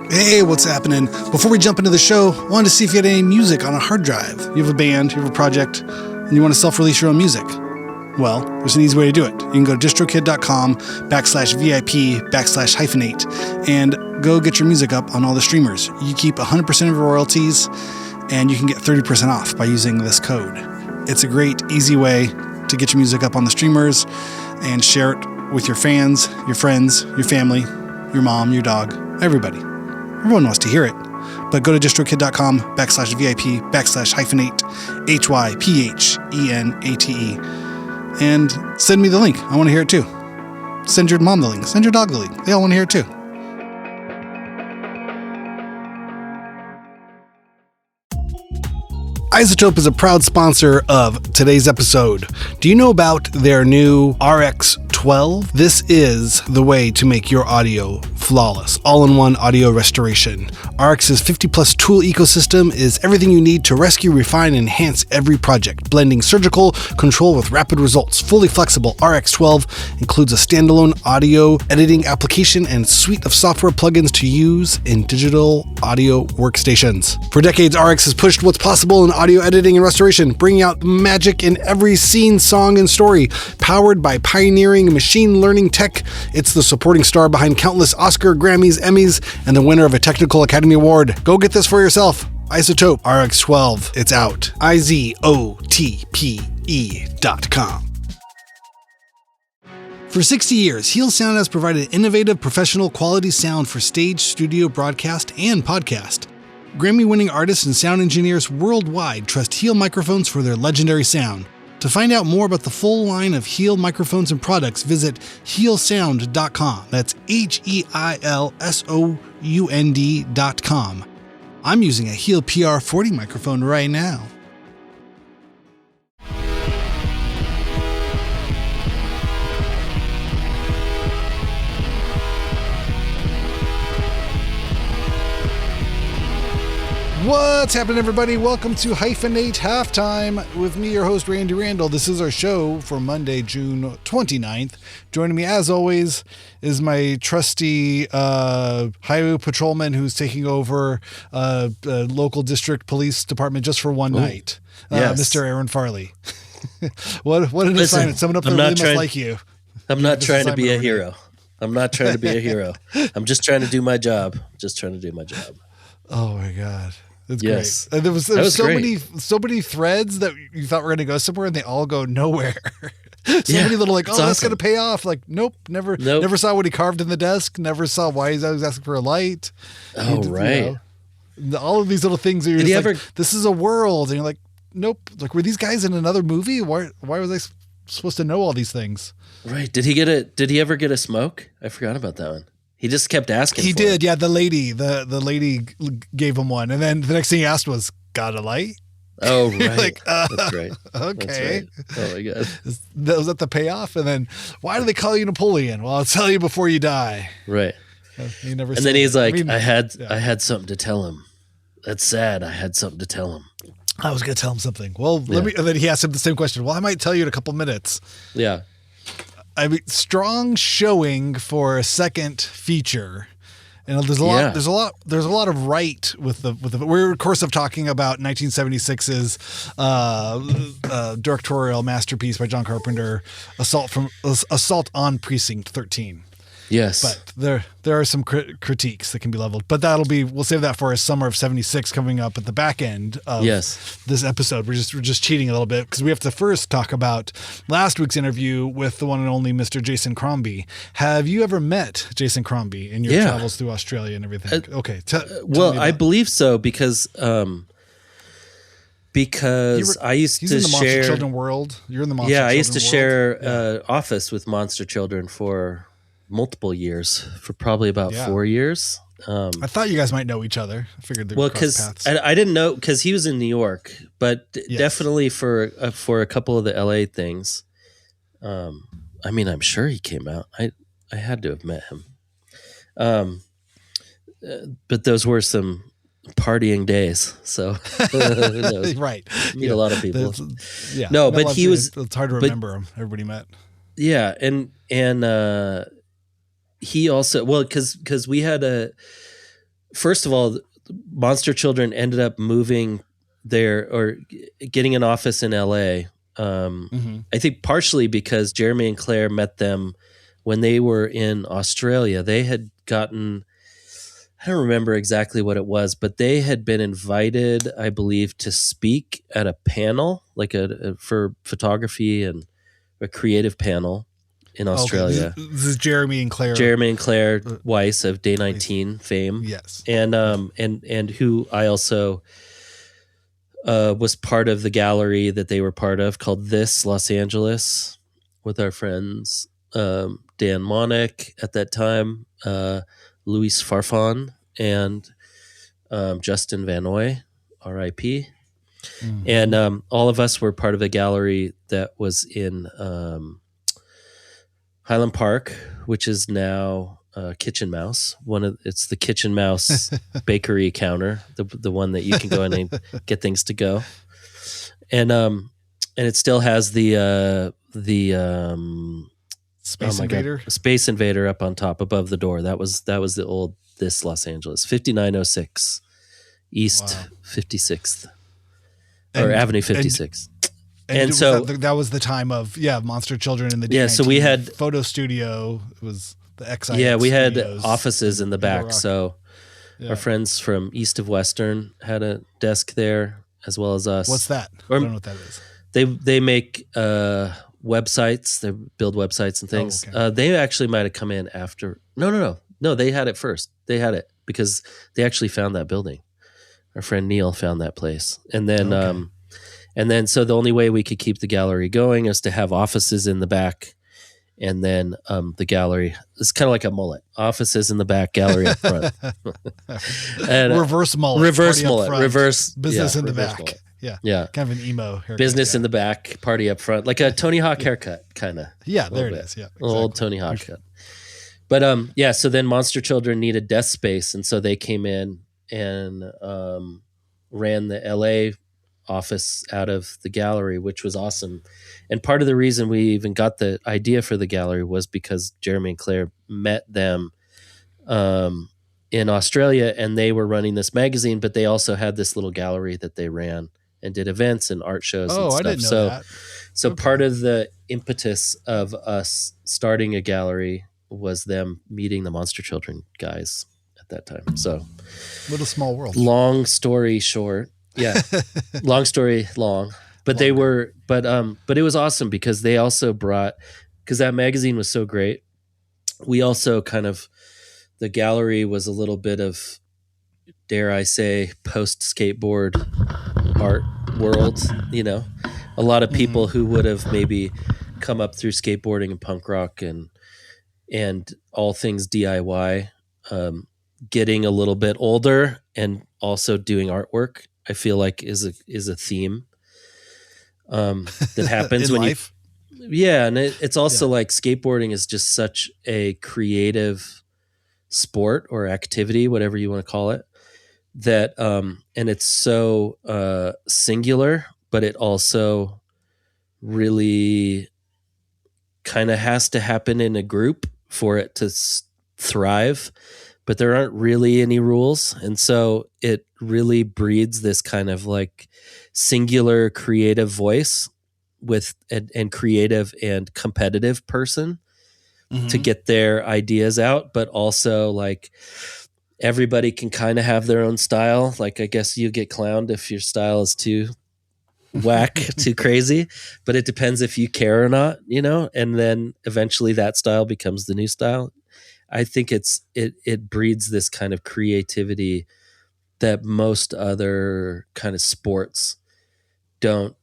Hey, what's happening? Before we jump into the show, I wanted to see if you had any music on a hard drive. You have a band, you have a project, and you want to self-release your own music. Well, there's an easy way to do it. You can go to distrokid.com/VIP/hyphenate and go get your music up on all the streamers. You keep 100% of your royalties, and you can get 30% off by using this code. It's a great, easy way to get your music up on the streamers and share it with your fans, your friends, your family, your mom, your dog, everybody. Everyone wants to hear it. But go to distrokid.com/VIP/hyphenate, HYPHENATE, and send me the link. I want to hear it too. Send your mom the link. Send your dog the link. They all want to hear it too. Izotope is a proud sponsor of today's episode. Do you know about their new RX12? This is the way to make your audio flawless, all-in-one audio restoration. RX's 50-plus tool ecosystem is everything you need to rescue, refine, and enhance every project, blending surgical control with rapid results. Fully flexible, RX12 includes a standalone audio editing application and suite of software plugins to use in digital audio workstations. For decades, RX has pushed what's possible in audio editing and restoration, bringing out magic in every scene, song, and story. Powered by pioneering machine learning tech, it's the supporting star behind countless Oscar, Grammys, Emmys, and the winner of a Technical Academy Award. Go get this for yourself. Izotope RX12. It's out. IZOTPE.com. For 60 years, Heel Sound has provided innovative, professional, quality sound for stage, studio, broadcast, and podcast. Grammy-winning artists and sound engineers worldwide trust Heel microphones for their legendary sound. To find out more about the full line of Heel microphones and products, visit heelsound.com. That's HEILSOUND.com. I'm using a Heel PR40 microphone right now. What's happening, everybody? Welcome to Hyphenate Halftime with me, your host, Randy Randall. This is our show for Monday, June 29th. Joining me, as always, is my trusty highway patrolman who's taking over local district police department just for one night, yes. Mr. Aaron Farley. What an assignment. Someone up there really must like you. I'm not trying to be a hero. I'm not trying to be a hero. I'm just trying to do my job. Oh, my God. That's yes. great. There was so many threads that you thought were going to go somewhere, and they all go nowhere. Many little like, that's going to pay off. Like, nope. Never saw what he carved in the desk. Never saw why he was asking for a light. Oh, right. All of these little things. Are this is a world, and you're like, nope. Like, were these guys in another movie? Why was I supposed to know all these things? Right. Did he ever get a smoke? I forgot about that one. He just kept asking. He did, yeah. The lady gave him one, and then the next thing he asked was, "Got a light?" Oh, right. Like, that's right. Okay. That's right. Oh my God. Was that the payoff? And then, why do they call you Napoleon? Well, I'll tell you before you die. Right. He never. And then he's like, I had something to tell him. That's sad. I had something to tell him. I was going to tell him something. Well, let me. And then he asked him the same question. Well, I might tell you in a couple minutes. Yeah. I mean, strong showing for a second feature, and there's a lot of right with the. We're of course talking about 1976's directorial masterpiece by John Carpenter, Assault on Precinct 13. Yes, but there are some critiques that can be leveled, but we'll save that for a summer of '76 coming up at the back end of this episode. We're just cheating a little bit because we have to first talk about last week's interview with the one and only Mr. Jason Crombie. Have you ever met Jason Crombie in your travels through Australia and everything? Okay, I believe so because I used to in the share Monster Children world. You're in the Monster Children world. I used to share office with Monster Children for multiple years, for probably about 4 years. I thought you guys might know each other. I figured they'd cross paths. I didn't know because he was in New York, but definitely for a couple of the LA things. I mean, I'm sure he came out. I had to have met him. But those were some partying days, so who knows? Right. Meet a lot of people. No, but he was. It's hard to remember him. Everybody met. Yeah, and he also because we had first of all, Monster Children ended up moving there or getting an office in LA. I think partially because Jeremy and Claire met them when they were in Australia. They had gotten, I don't remember exactly what it was, but they had been invited, I believe, to speak at a panel, like for photography and a creative panel in Australia. Okay. This is Jeremy and Claire Weiss of Day 19 fame. Yes. And who I also was part of the gallery that they were part of called This Los Angeles with our friends Dan Monick at that time, Luis Farfan, and Justin Vanoy, R.I.P. Mm-hmm. And all of us were part of a gallery that was in Highland Park, which is now Kitchen Mouse. It's the Kitchen Mouse bakery counter, the one that you can go in and get things to go. And it still has the Space Invader? Space Invader up on top above the door. That was the old This Los Angeles, 5906 East 56th or Avenue 56. And so that was the time of Monster Children in the so we had photo studio. It was the XI. We had offices in the back. So our friends from East of Western had a desk there as well as us. What's that? I don't know what that is. They make websites. They build websites and things. Oh, okay. They actually might have come in after. No. They had it first. They had it because they actually found that building. Our friend Neil found that place, and then so the only way we could keep the gallery going is to have offices in the back, and then the gallery is kind of like a mullet: offices in the back, gallery up front. And, reverse mullet, reverse business in the back. Mullet. Yeah, kind of an emo haircut. Business in the back, party up front, like a Tony Hawk haircut, kind of. Yeah, there it is. Yeah, exactly. Old Tony Hawk cut. But so then Monster Children needed desk space, and so they came in and ran the LA office out of the gallery, which was awesome. And part of the reason we even got the idea for the gallery was because Jeremy and Claire met them in Australia, and they were running this magazine, but they also had this little gallery that they ran and did events and art shows and stuff. I didn't know that. So part of the impetus of us starting a gallery was them meeting the Monster Children guys at that time. So what a small world. Long story short. Yeah. Long story long. But they were but it was awesome because they also brought, because that magazine was so great. We also kind of, the gallery was a little bit of, dare I say, post skateboard art world, a lot of people who would have maybe come up through skateboarding and punk rock and all things DIY, getting a little bit older and also doing artwork, I feel like is a theme that happens when life? And it's also like skateboarding is just such a creative sport or activity, whatever you want to call it, that and it's so singular, but it also really kind of has to happen in a group for it to thrive, but there aren't really any rules. And so it really breeds this kind of like singular creative voice with and creative and competitive person to get their ideas out, but also like everybody can kind of have their own style. Like, I guess you get clowned if your style is too whack, too crazy, but it depends if you care or not, and then eventually that style becomes the new style. I think it breeds this kind of creativity that most other kind of sports don't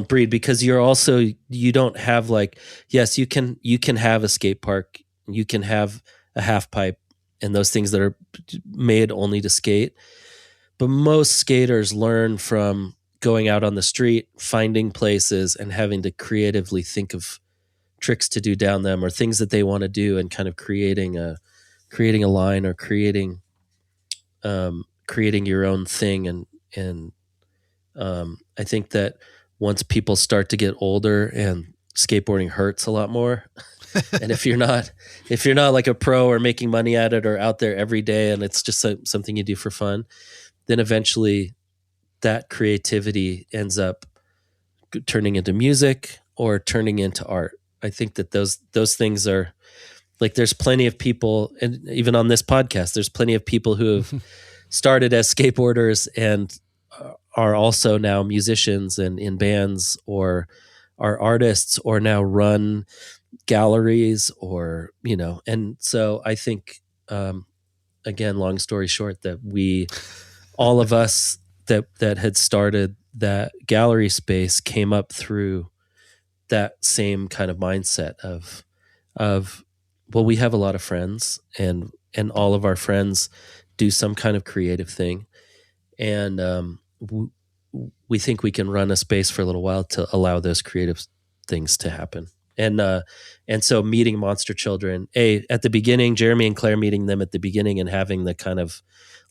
breed, because you don't have like, yes, you can have a skate park, you can have a half pipe and those things that are made only to skate. But most skaters learn from going out on the street, finding places and having to creatively think of tricks to do down them or things that they want to do, and kind of creating a line or creating your own thing. And I think that once people start to get older and skateboarding hurts a lot more. And if you're not like a pro or making money at it or out there every day and it's just something you do for fun, then eventually that creativity ends up turning into music or turning into art. I think that those things are like, there's plenty of people, and even on this podcast, there's plenty of people who have started as skateboarders and are also now musicians and in bands, or are artists, or now run galleries, or, you know. And so I think, again, long story short, that all of us that had started that gallery space came up through that same kind of mindset of, well, we have a lot of friends, and all of our friends do some kind of creative thing. And we think we can run a space for a little while to allow those creative things to happen. And so meeting Monster Children, at the beginning, Jeremy and Claire meeting them at the beginning and having the kind of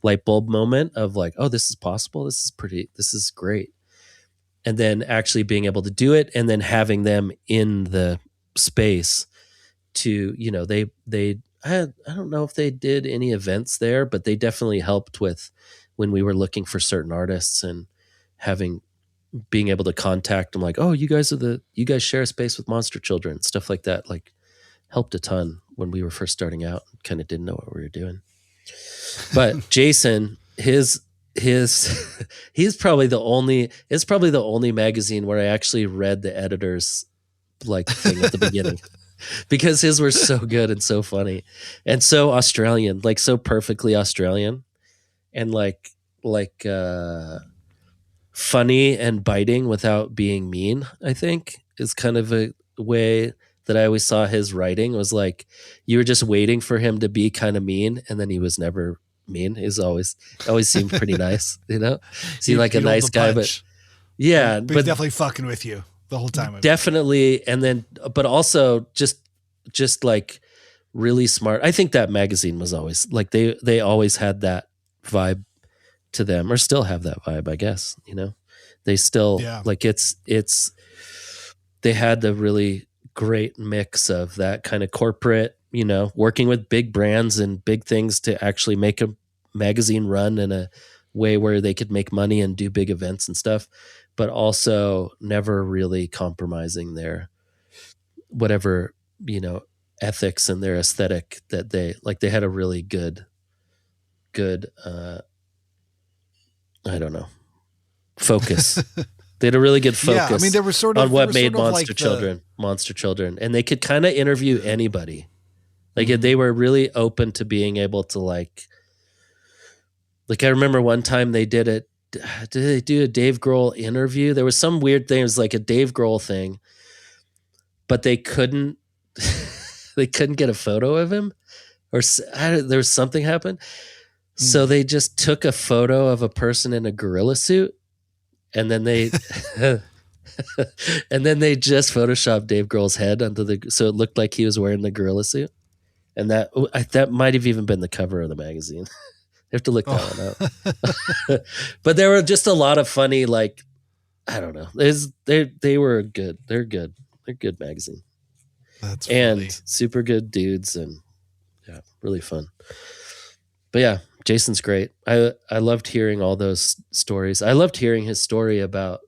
light bulb moment of like, oh, this is possible. This is great. And then actually being able to do it, and then having them in the space to, you know, I don't know if they did any events there, but they definitely helped with when we were looking for certain artists, and being able to contact them, like, oh, you guys share a space with Monster Children, stuff like that, like helped a ton when we were first starting out, kind of didn't know what we were doing. But Jason, he's probably the only magazine where I actually read the editor's like thing at the beginning. Because his were so good and so funny and so Australian, like so perfectly Australian, and like funny and biting without being mean, I think is kind of a way that I always saw his writing. Was like, you were just waiting for him to be kind of mean, and then he was never mean. He's always seemed pretty nice, you know? Seemed like a nice guy, but yeah, but he's definitely fucking with you the whole time. Definitely. And then, but also just like really smart. I think that magazine was always like, they always had that vibe to them, or still have that vibe, I guess, you know, they still like they had the really great mix of that kind of corporate, you know, working with big brands and big things to actually make a magazine run in a way where they could make money and do big events and stuff, but also never really compromising their whatever, you know, ethics and their aesthetic, that they had a really good I don't know, focus. They had a really good focus. Yeah, I mean, there was sort of on what made Monster Children, and they could kind of interview anybody. Like they were really open to being able to like I remember one time they did it. Did they do a Dave Grohl interview? There was some weird thing. It was like a Dave Grohl thing, but they couldn't get a photo of him, or there was something happened. So they just took a photo of a person in a gorilla suit, and then they just photoshopped Dave Grohl's head so it looked like he was wearing the gorilla suit. And that might have even been the cover of the magazine. You have to look that one up. But there were just a lot of funny, like, I don't know. They were good. They're good. They're good magazine. That's and funny. Super good dudes, and yeah, really fun. But yeah, Jason's great. I loved hearing all those stories. I loved hearing his story about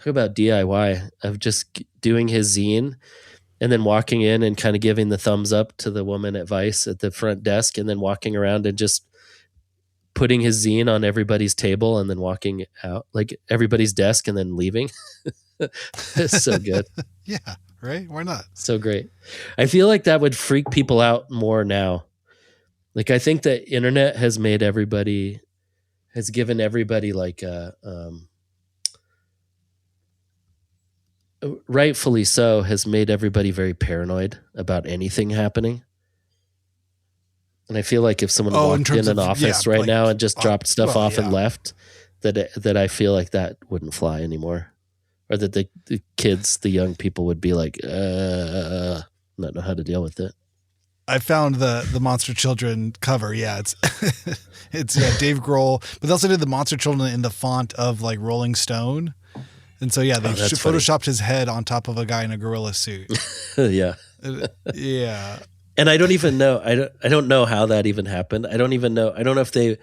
DIY, of just doing his zine and then walking in and kind of giving the thumbs up to the woman at Vice at the front desk, and then walking around and just putting his zine on everybody's table and then walking out, like everybody's desk, and then leaving. It's so good. Yeah, right? Why not? So great. I feel like that would freak people out more now. Like, I think the internet has given everybody like rightfully so, has made everybody very paranoid about anything happening. And I feel like if someone walked in an office right now and just dropped stuff off and left, that I feel like that wouldn't fly anymore. Or that the kids, the young people would be like, not know how to deal with it. I found the Monster Children cover. Yeah, it's Dave Grohl, but they also did the Monster Children in the font of like Rolling Stone. And so, yeah, they that's funny. photoshopped his head on top of a guy in a gorilla suit. Yeah. Yeah. And I don't even know. I don't know how that even happened. I don't even know. I don't know if they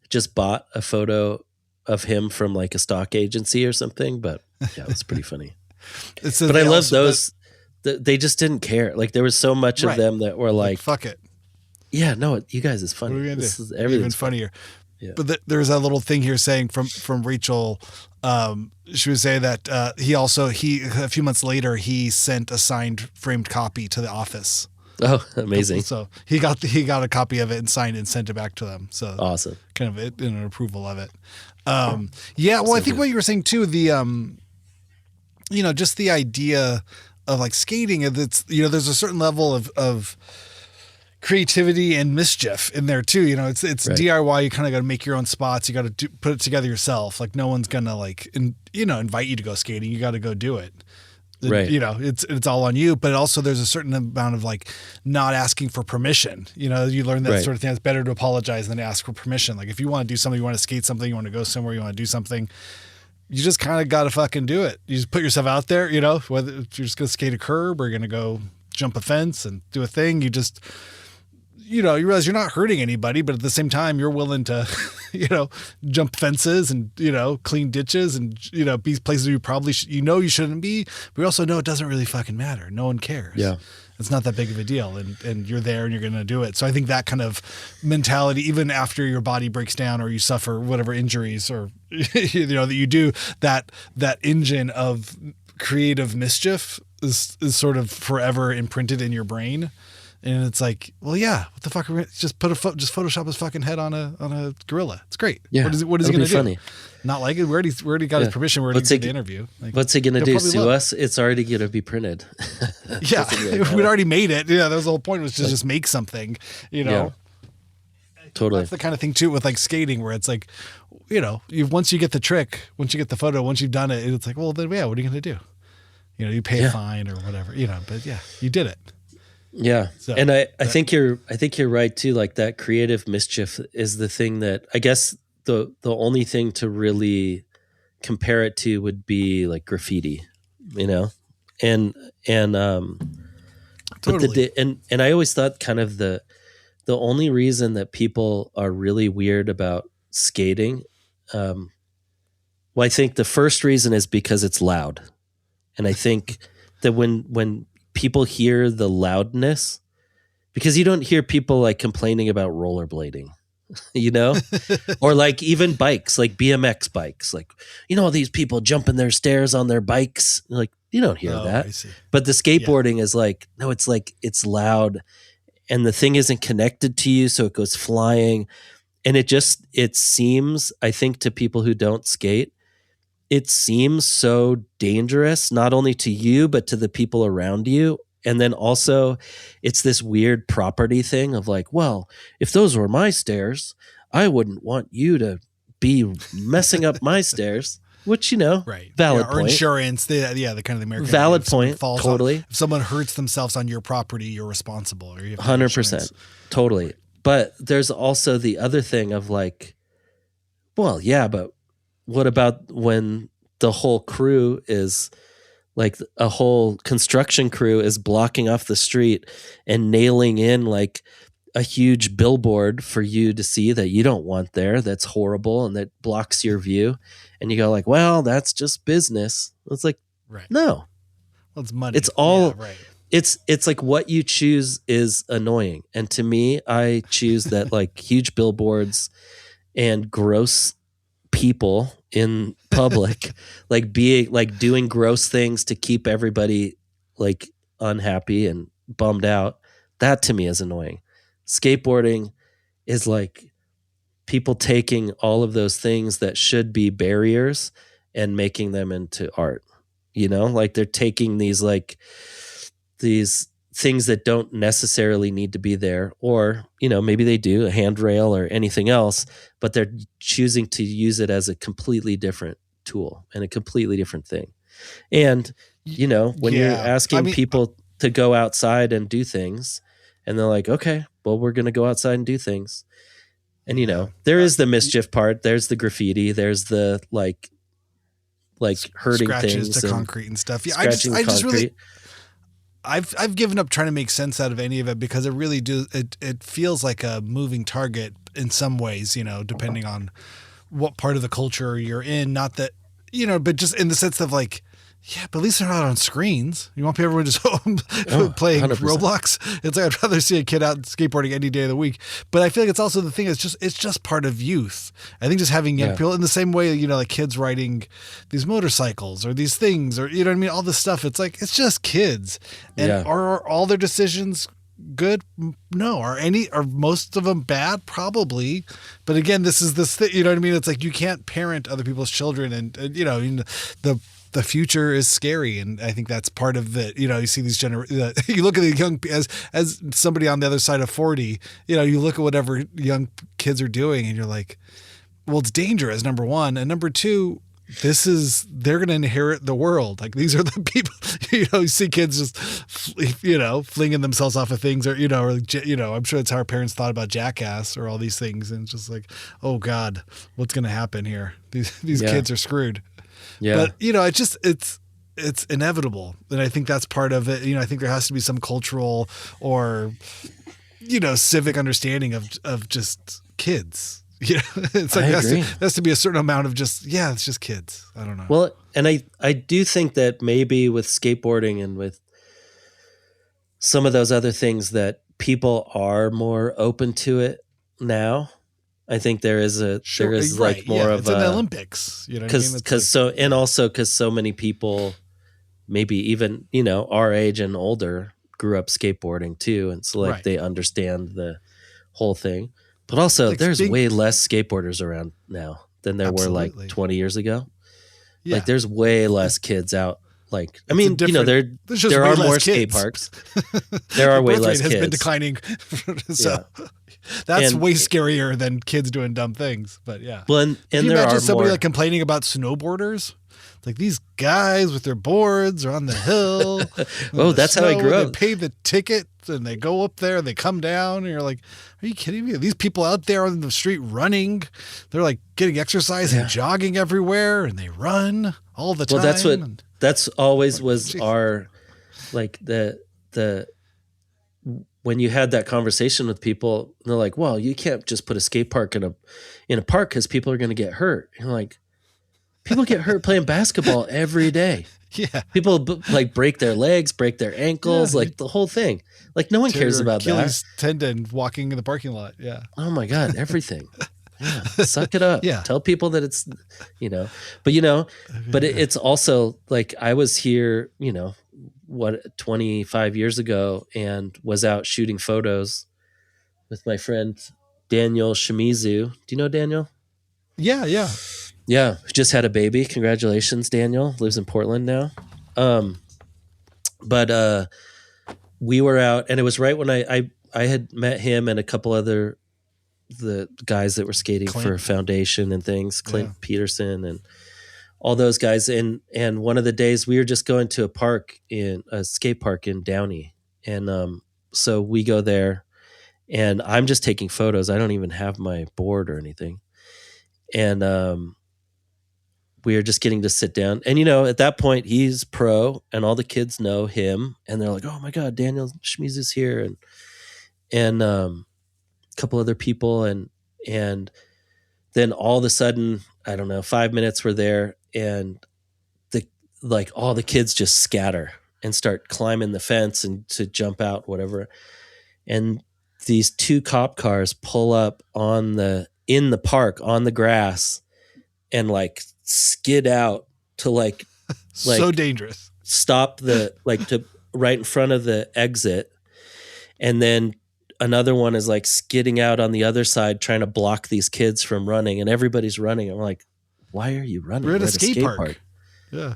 just bought a photo of him from like a stock agency or something, but yeah, it's pretty funny. But I love those. They just didn't care. Like there was so much of them that were like, fuck it. Yeah, no, you guys is funny. What are we gonna this do? is everything's even funnier. Yeah. But there's a little thing here saying from Rachel. She was saying that he a few months later he sent a signed framed copy to the office. Oh, amazing! So he got a copy of it and signed it and sent it back to them. So awesome, kind of an approval of it. Yeah, well, I think what you were saying too, the just the idea of like skating, it's there's a certain level of creativity and mischief in there too. It's right. DIY. You kind of got to make your own spots. You got to put it together yourself. Like no one's gonna invite you to go skating. You got to go do it. Right. It's all on you, but also there's a certain amount of like not asking for permission. You learn that sort of thing. It's better to apologize than to ask for permission. Like if you want to do something, you want to skate something, you want to go somewhere, you want to do something, you just kind of got to fucking do it. You just put yourself out there, whether you're just going to skate a curb or you're going to go jump a fence and do a thing, you just, you realize you're not hurting anybody, but at the same time, you're willing to, jump fences and, clean ditches and, be places you probably, you shouldn't be, but you also know it doesn't really fucking matter. No one cares. Yeah. It's not that big of a deal and you're there and you're going to do it. So I think that kind of mentality, even after your body breaks down or you suffer whatever injuries or, that you do, that engine of creative mischief is sort of forever imprinted in your brain. And it's like, well, yeah, what the fuck? Just Photoshop his fucking head on a gorilla. It's great. Yeah, what is he going to do? Funny. Not like it. We already got his permission. We already did the interview. Like, what's he going to do? Sue us? It's already going to be printed. Yeah, we'd already made it. Yeah, that was the whole point, was to just make something. Yeah. Totally. That's the kind of thing too with like skating, where it's like, once you get the trick, once you get the photo, once you've done it, it's like, well, then yeah, what are you going to do? You pay a fine or whatever. But yeah, you did it. Yeah. So, and I think you're right too. Like that creative mischief is the thing that I guess the only thing to really compare it to would be like graffiti, and totally. And I always thought kind of the only reason that people are really weird about skating, I think the first reason is because it's loud. And I think that when people hear the loudness, because you don't hear people like complaining about rollerblading, or like even bikes, like BMX bikes, like, these people jumping their stairs on their bikes. Like you don't hear that, but the skateboarding is like, no, it's like, it's loud and the thing isn't connected to you. So it goes flying. And it seems, I think, to people who don't skate, it seems so dangerous, not only to you, but to the people around you. And then also it's this weird property thing of like, well, if those were my stairs, I wouldn't want you to be messing up my stairs, which, right. Valid or point. Insurance. The kind of the American valid point. Totally. If someone hurts themselves on your property, you're responsible. Or you have 100%. Totally. But there's also the other thing of like, well, yeah, but what about when the whole crew is like, a whole construction crew is blocking off the street and nailing in like a huge billboard for you to see that you don't want there, that's horrible and that blocks your view, and you go like, well, that's just business. It's like, right. No, well, it's money. It's all right. It's like what you choose is annoying, and to me, I choose that like huge billboards and gross people in public, like being like doing gross things to keep everybody like unhappy and bummed out. That to me is annoying. Skateboarding is like people taking all of those things that should be barriers and making them into art. Like they're taking these things that don't necessarily need to be there, or, maybe they do, a handrail or anything else, but they're choosing to use it as a completely different tool and a completely different thing. And, when you're asking people to go outside and do things, and they're like, okay, well, we're going to go outside and do things. And, there is the mischief part. There's the graffiti. There's the like hurting scratches things to and concrete and stuff. Yeah, scratching I just really, concrete. I've given up trying to make sense out of any of it because it really it feels like a moving target in some ways, depending on what part of the culture you're in. Not that, but just in the sense of like, yeah, but at least they're not on screens. You want everyone just home playing 100%. Roblox? It's like I'd rather see a kid out skateboarding any day of the week. But I feel like it's also the thing. It's just part of youth. I think just having young people in the same way, like kids riding these motorcycles or these things, or what I mean, all this stuff. It's like it's just kids. And are all their decisions good? No. Are most of them bad? Probably. But again, this is this thing. You know what I mean? It's like you can't parent other people's children, and the future is scary, and I think that's part of it. You see these you look at the young, as somebody on the other side of 40, you look at whatever young kids are doing and you're like, well, it's dangerous, number one. And number two, they're going to inherit the world. Like these are the people, you see kids just, flinging themselves off of things or I'm sure it's how our parents thought about Jackass or all these things. And it's just like, oh God, what's going to happen here? These kids are screwed. Yeah. But, it's inevitable. And I think that's part of it. I think there has to be some cultural or, civic understanding of just kids. It's like there has to be a certain amount of just, it's just kids. I don't know. Well, and I do think that maybe with skateboarding and with some of those other things that people are more open to it now. I think there is like more of it's an Olympics, because so many people, maybe even our age and older, grew up skateboarding too, and so like they understand the whole thing. But also, there's way less skateboarders around now than there were like 20 years ago. Yeah. Like there's way less kids out. Like I mean, there are more skate parks. There are way less kids. Has been declining, so. Yeah. That's way scarier than kids doing dumb things, but yeah. Well, and Can you imagine somebody like complaining about snowboarders? It's like these guys with their boards are on the hill. That's how I grew up. They pay the ticket and they go up there and they come down and you're like, are you kidding me? These people out there on the street running, they're like getting exercise and jogging everywhere and they run all the time. Well, that's always was our, like the when you had that conversation with people, they're like, well, you can't just put a skate park in a park because people are going to get hurt. And you're like, people get hurt playing basketball every day. Yeah. People like break their legs, break their ankles, like the whole thing. Like no one cares about Achilles tendon walking in the parking lot. Yeah. Oh my God. Everything. Yeah. Suck it up. Yeah. Tell people that it's, but it's also like I was here, 25 years ago and was out shooting photos with my friend Daniel Shimizu. Do you know Daniel? Yeah. Yeah. Just had a baby. Congratulations, Daniel. Lives in Portland now. But we were out and it was right when I had met him and a couple other the guys that were skating for Foundation and things, Clint Peterson and all those guys. And one of the days we were just going to a skate park in Downey. And so we go there and I'm just taking photos. I don't even have my board or anything. And we are just getting to sit down. And, at that point he's pro and all the kids know him and they're like, oh my God, Daniel Schmies is here. And a couple other people. And then all of a sudden, I don't know, 5 minutes were there and all the kids just scatter and start climbing the fence and to jump out, whatever. And these two cop cars pull up in the park on the grass and like skid out to so dangerous. Stop to right in front of the exit. And then another one is like skidding out on the other side, trying to block these kids from running, and everybody's running. I'm like, why are you running? We're at a skate park. Yeah.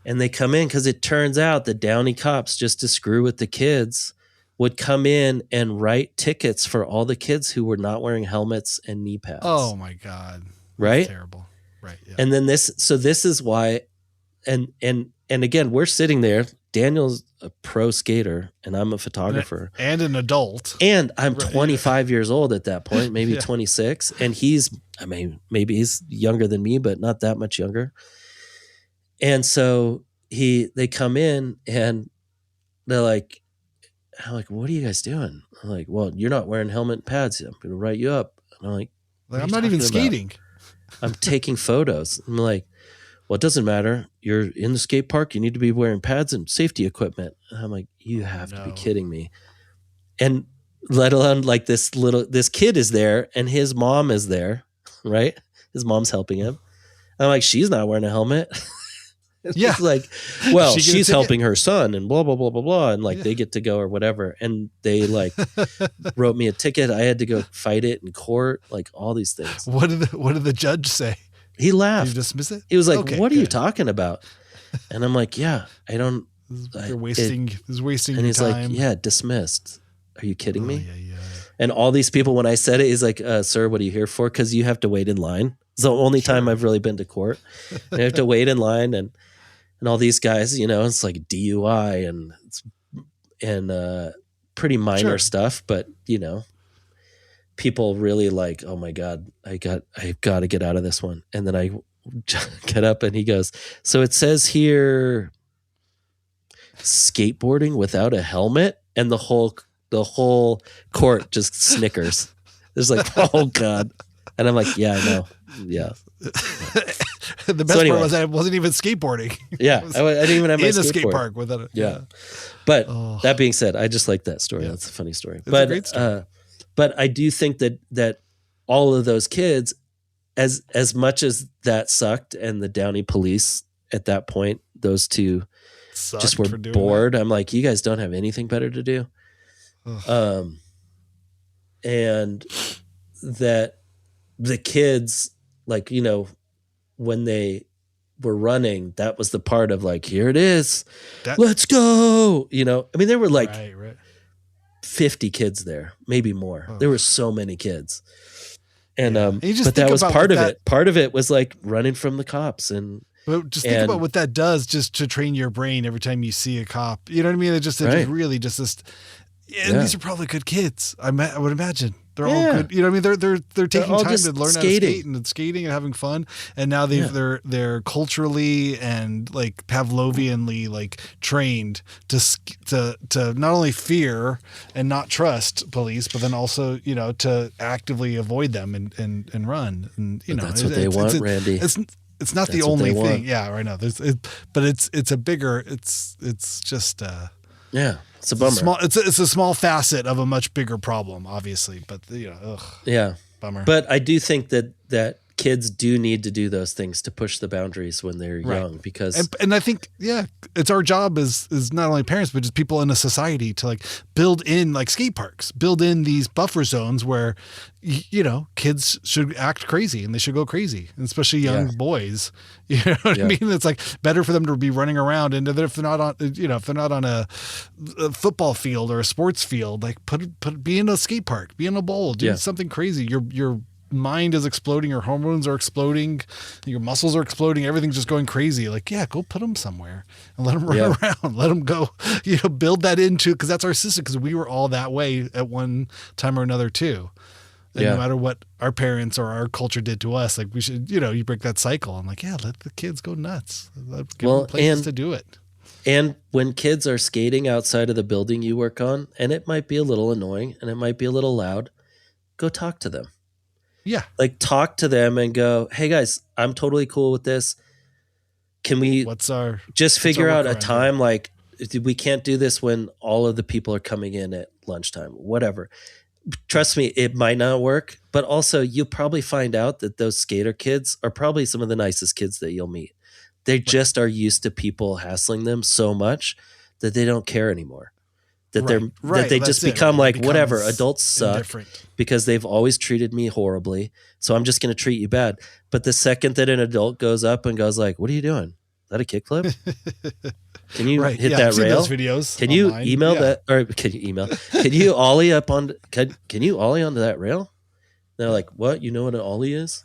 And they come in because it turns out the Downey cops, just to screw with the kids, would come in and write tickets for all the kids who were not wearing helmets and knee pads. Oh my God. Right? That's terrible. Right. Yeah. And then this is why, and again, we're sitting there. Daniel's a pro skater and I'm a photographer and an adult. And I'm 25 years old at that point, maybe 26. And maybe he's younger than me, but not that much younger. And so they come in and they're like, I'm like, what are you guys doing? I'm like, well, you're not wearing helmet and pads. I'm going to write you up. And I'm like I'm not even skating. I'm taking photos. I'm like, well, it doesn't matter. You're in the skate park. You need to be wearing pads and safety equipment. And I'm like, you have to be kidding me. And let alone like this kid is there and his mom is there, right? His mom's helping him. I'm like, she's not wearing a helmet. It's like, well, she's helping her son and blah, blah, blah, blah, blah. And like, they get to go or whatever. And they like wrote me a ticket. I had to go fight it in court, like all these things. What did the judge say? He laughed. Did you dismiss it? He was like, what are you talking about? And I'm like, yeah, I don't. You're wasting and he's time. Like, yeah, dismissed. Are you kidding me? Yeah. And all these people, when I said it, he's like, sir, what are you here for? Because you have to wait in line. It's the only time I've really been to court. I have to wait in line and all these guys, you know, it's like DUI and pretty minor stuff, but you know, people really like, oh my God, I've got to get out of this one. And then I get up and he goes, so it says here skateboarding without a helmet, and the whole court just snickers. It's like, oh God. And I'm like, yeah, I know. Yeah. The best part was that it wasn't even skateboarding. Yeah. I didn't even have my in a skate park without it. Yeah. But that being said, I just like that story. That's a funny story. It's a great story. But I do think that all of those kids, as much as that sucked, and the Downey police at that point, those two just were bored. I'm like, you guys don't have anything better to do. And that the kids, like, you know, when they were running, that was the part of like, here it is, let's go. You know, I mean, there were like 50 kids there, maybe more. There were so many kids. And, but that was part of it. Part of it was like running from the cops But just think about what that does just to train your brain every time you see a cop. You know what I mean? It just really just this. And these are probably good kids. I would imagine they're all good. You know what I mean? They're taking time to learn how to skate and skating and having fun. And now they're culturally and like Pavlovianly like trained to not only fear and not trust police, but then also, you know, to actively avoid them and run. And you know, that's what they want, Randy. It's not the only thing. Yeah, right now. But it's a bigger. It's just. It's a bummer. It's a small facet of a much bigger problem, obviously. But you know, bummer. But I do think that kids do need to do those things to push the boundaries when they're young, because and I think it's our job as not only parents but just people in a society to like build in like skate parks, build in these buffer zones where you know kids should act crazy and they should go crazy, and especially young boys. You know what I mean? It's like better for them to be running around, and if they're not on a football field or a sports field, like be in a skate park, be in a bowl, do something crazy. Your mind is exploding, your hormones are exploding, your muscles are exploding, everything's just going crazy. Like, go put them somewhere and let them run around, let them go, you know, build that into, because that's our system, because we were all that way at one time or another too. And no matter what our parents or our culture did to us, like we should, you know, you break that cycle. I'm like, let the kids go nuts. Give them places to do it. And when kids are skating outside of the building you work on, and it might be a little annoying and it might be a little loud, go talk to them. Yeah. Like talk to them and go, hey guys, I'm totally cool with this. Can we just figure out a time? Like, we can't do this when all of the people are coming in at lunchtime, whatever. Trust me, it might not work, but also you'll probably find out that those skater kids are probably some of the nicest kids that you'll meet. They just are used to people hassling them so much that they don't care anymore. That that they just become like, whatever, adults suck because they've always treated me horribly, so I'm just going to treat you bad. But the second that an adult goes up and goes like, what are you doing? Is that a kickflip? Can you hit that rail? Those videos can you email that, or can you email? Can you ollie up on? Can you ollie onto that rail? They're like, what? You know what an ollie is?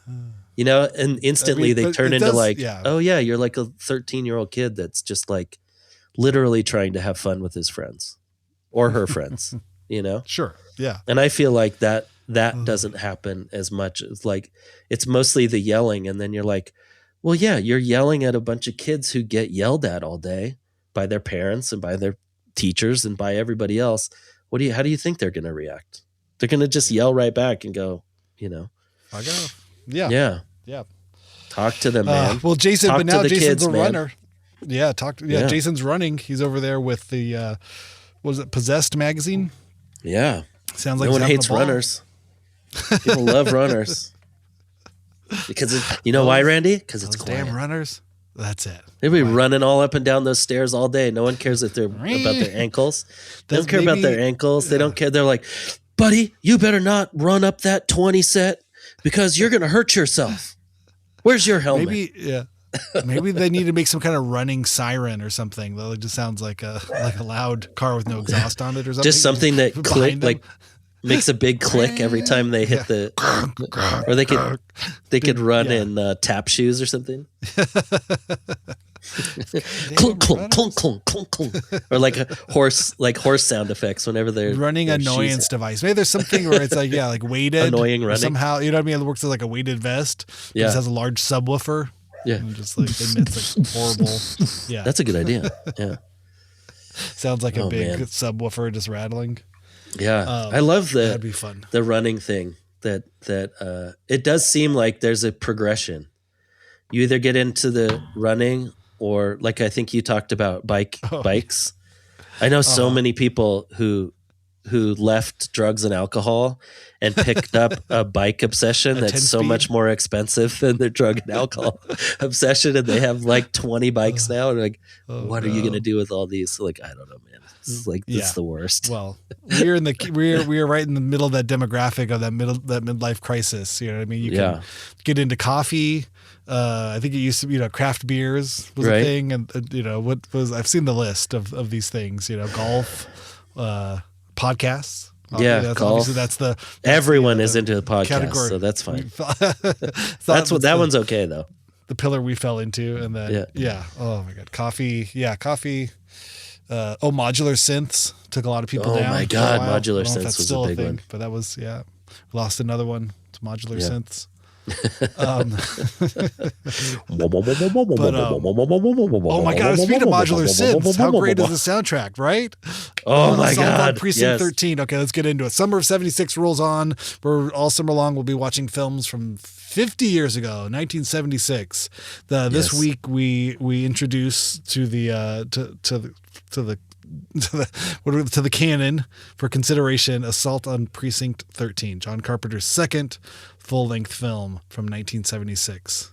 You know, and instantly they turn into like, oh yeah, you're like a 13-year-old kid that's just like literally trying to have fun with his friends. Or her friends, you know? Sure. Yeah. And I feel like that doesn't happen as much. It's like, it's mostly the yelling. And then you're like, Well, yeah, you're yelling at a bunch of kids who get yelled at all day by their parents and by their teachers and by everybody else. How do you think they're going to react? They're going to just yell right back and go, I go. Yeah. Yeah. Yeah. Talk to them, man. Well, Jason, Talk but now to the Jason's kids, a man. runner. Yeah. Jason's running. He's over there with the, what is it? Possessed magazine. Yeah. Sounds like no one he's having hates a ball. runners. People love runners. Because why, Randy? Because it's Those quiet. damn runners. That's it. They'll be running all up and down those stairs all day. No one cares if they're about their ankles. They don't care about their ankles. Yeah. They don't care. They're like, buddy, you better not run up that 20 set because you're going to hurt yourself. Where's your helmet? Maybe they need to make some kind of running siren or something. Though it just sounds like a loud car with no exhaust on it or something. Just something that makes a big click every time they hit the, or they could run in tap shoes or something. Clunk, clunk, clunk, clunk, clunk, clunk. Or like horse sound effects whenever they're running annoyance device. Maybe there's something where it's like weighted annoying running somehow. You know what I mean? It works as like a weighted vest. Yeah, it has a large subwoofer. Yeah, and just like emits like horrible. Yeah, that's a good idea. Yeah, sounds like a big subwoofer just rattling. Yeah, I love that'd be fun. The running thing. That it does seem like there's a progression. You either get into the running, or like I think you talked about bikes. I know so many people who left drugs and alcohol and picked up a bike obsession that's so much more expensive than their drug and alcohol obsession, and they have like 20 bikes now. And like, what are you going to do with all these? So like, I don't know, man. This is the worst. Well, we're right in the middle of that demographic of that midlife crisis. You know what I mean? You can get into coffee. I think it used to be, craft beers was a thing. And, I've seen the list of these things, golf, podcasts. Golf. Everyone is into the podcast, category. So that's fine. That one's okay though. The pillar we fell into, and then oh my god, coffee. Yeah, coffee. Modular synths took a lot of people down. Oh my god, modular synths was a big one. But that was lost another one to modular synths. Oh my god, speaking of modular synths, how great is the soundtrack, right? Oh my god, Precinct 13. Okay, let's get into it. Summer of 76 rolls on. We're all summer long we'll be watching films from 50 years ago, 1976. This week we introduce to the canon for consideration Assault on Precinct 13, John Carpenter's second full-length film from 1976.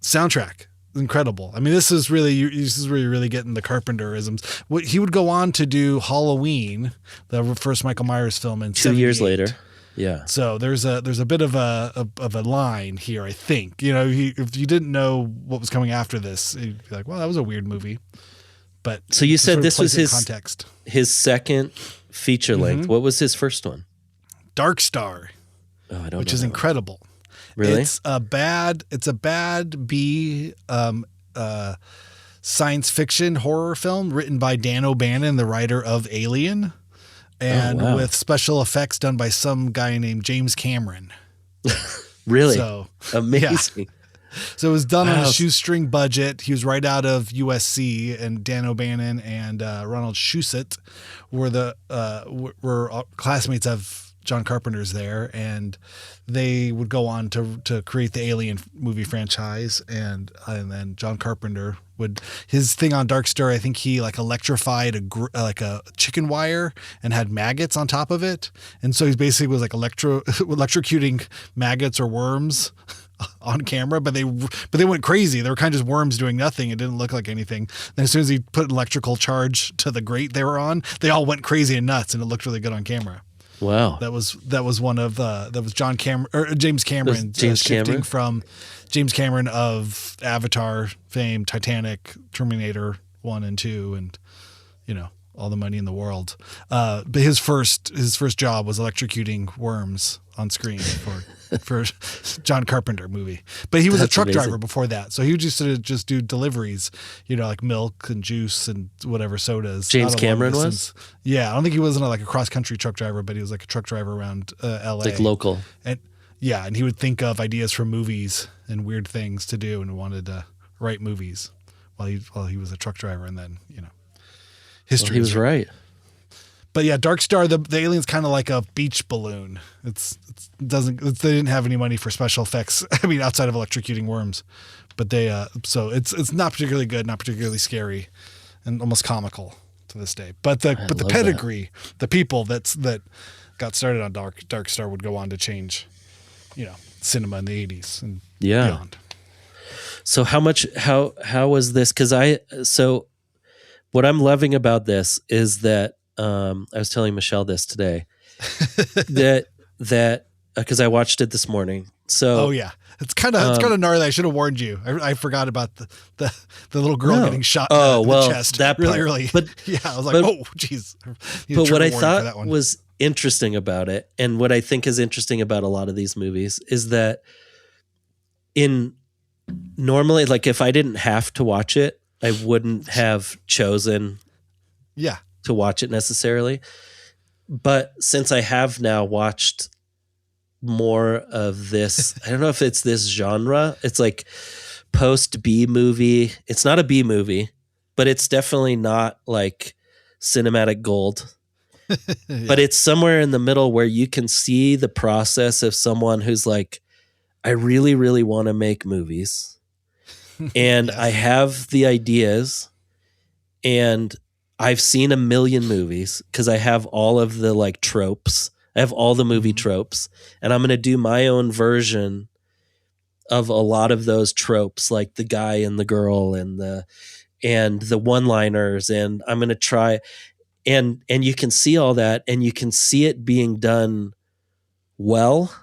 Soundtrack, incredible. I mean, this is where you're really getting the Carpenterisms. He would go on to do Halloween, the first Michael Myers film, in 2 years later. Yeah. So there's a bit of a line here, I think. If you didn't know what was coming after this, you'd be like, well, that was a weird movie. But so you said this was his second feature length. What was his first one? Dark Star. Oh, I don't know. Which is incredible. Really? It's a bad B science fiction horror film written by Dan O'Bannon, the writer of Alien, and with special effects done by some guy named James Cameron. Really? So amazing. Yeah. So it was done on a shoestring budget. He was right out of USC, and Dan O'Bannon and Ronald Shusett were classmates of John Carpenter's there, and they would go on to create the Alien movie franchise, and then John Carpenter his thing on Dark Star, I think he electrified a chicken wire and had maggots on top of it, and so he basically was electrocuting maggots or worms on camera, but they went crazy. They were kind of just worms doing nothing. It didn't look like anything. Then as soon as he put an electrical charge to the grate they were on, they all went crazy and nuts, and it looked really good on camera. Wow. That was one of that was James Cameron shifting from James Cameron of Avatar fame, Titanic, Terminator 1 and 2, and all the money in the world. But his first job was electrocuting worms on screen for John Carpenter movie. But he was a truck driver before that. So he used to just do deliveries, like milk and juice and whatever sodas. James Cameron was? Yeah. I don't think he wasn't a cross country truck driver, but he was like a truck driver around LA. Like local. And Yeah, and he would think of ideas for movies and weird things to do, and wanted to write movies while he was a truck driver, and then history. Well, he was right. But yeah, Dark Star, the alien's kind of like a beach balloon. They didn't have any money for special effects. I mean, outside of electrocuting worms, but so it's not particularly good, not particularly scary, and almost comical to this day. But the pedigree, the people that got started on Dark Star would go on to change, cinema in the 80s and beyond. So how was this? So what I'm loving about this is that I was telling Michelle this today that because I watched it this morning. So it's kind of gnarly. I should have warned you. I forgot about the little girl getting shot in the chest that really part. early. But yeah, I was like, oh geez. But what I thought was interesting about it, and what I think is interesting about a lot of these movies, is that normally, like, if I didn't have to watch it, I wouldn't have chosen to watch it necessarily. But since I have now watched more of this, I don't know if it's this genre. It's like post B movie. It's not a B movie, but it's definitely not like cinematic gold. But it's somewhere in the middle where you can see the process of someone who's like, I really, really want to make movies. And I have the ideas, and I've seen a million movies because I have all of the like tropes. I have all the movie tropes, and I'm going to do my own version of a lot of those tropes, like the guy and the girl and the one-liners. And I'm going to try, and you can see all that, and you can see it being done well.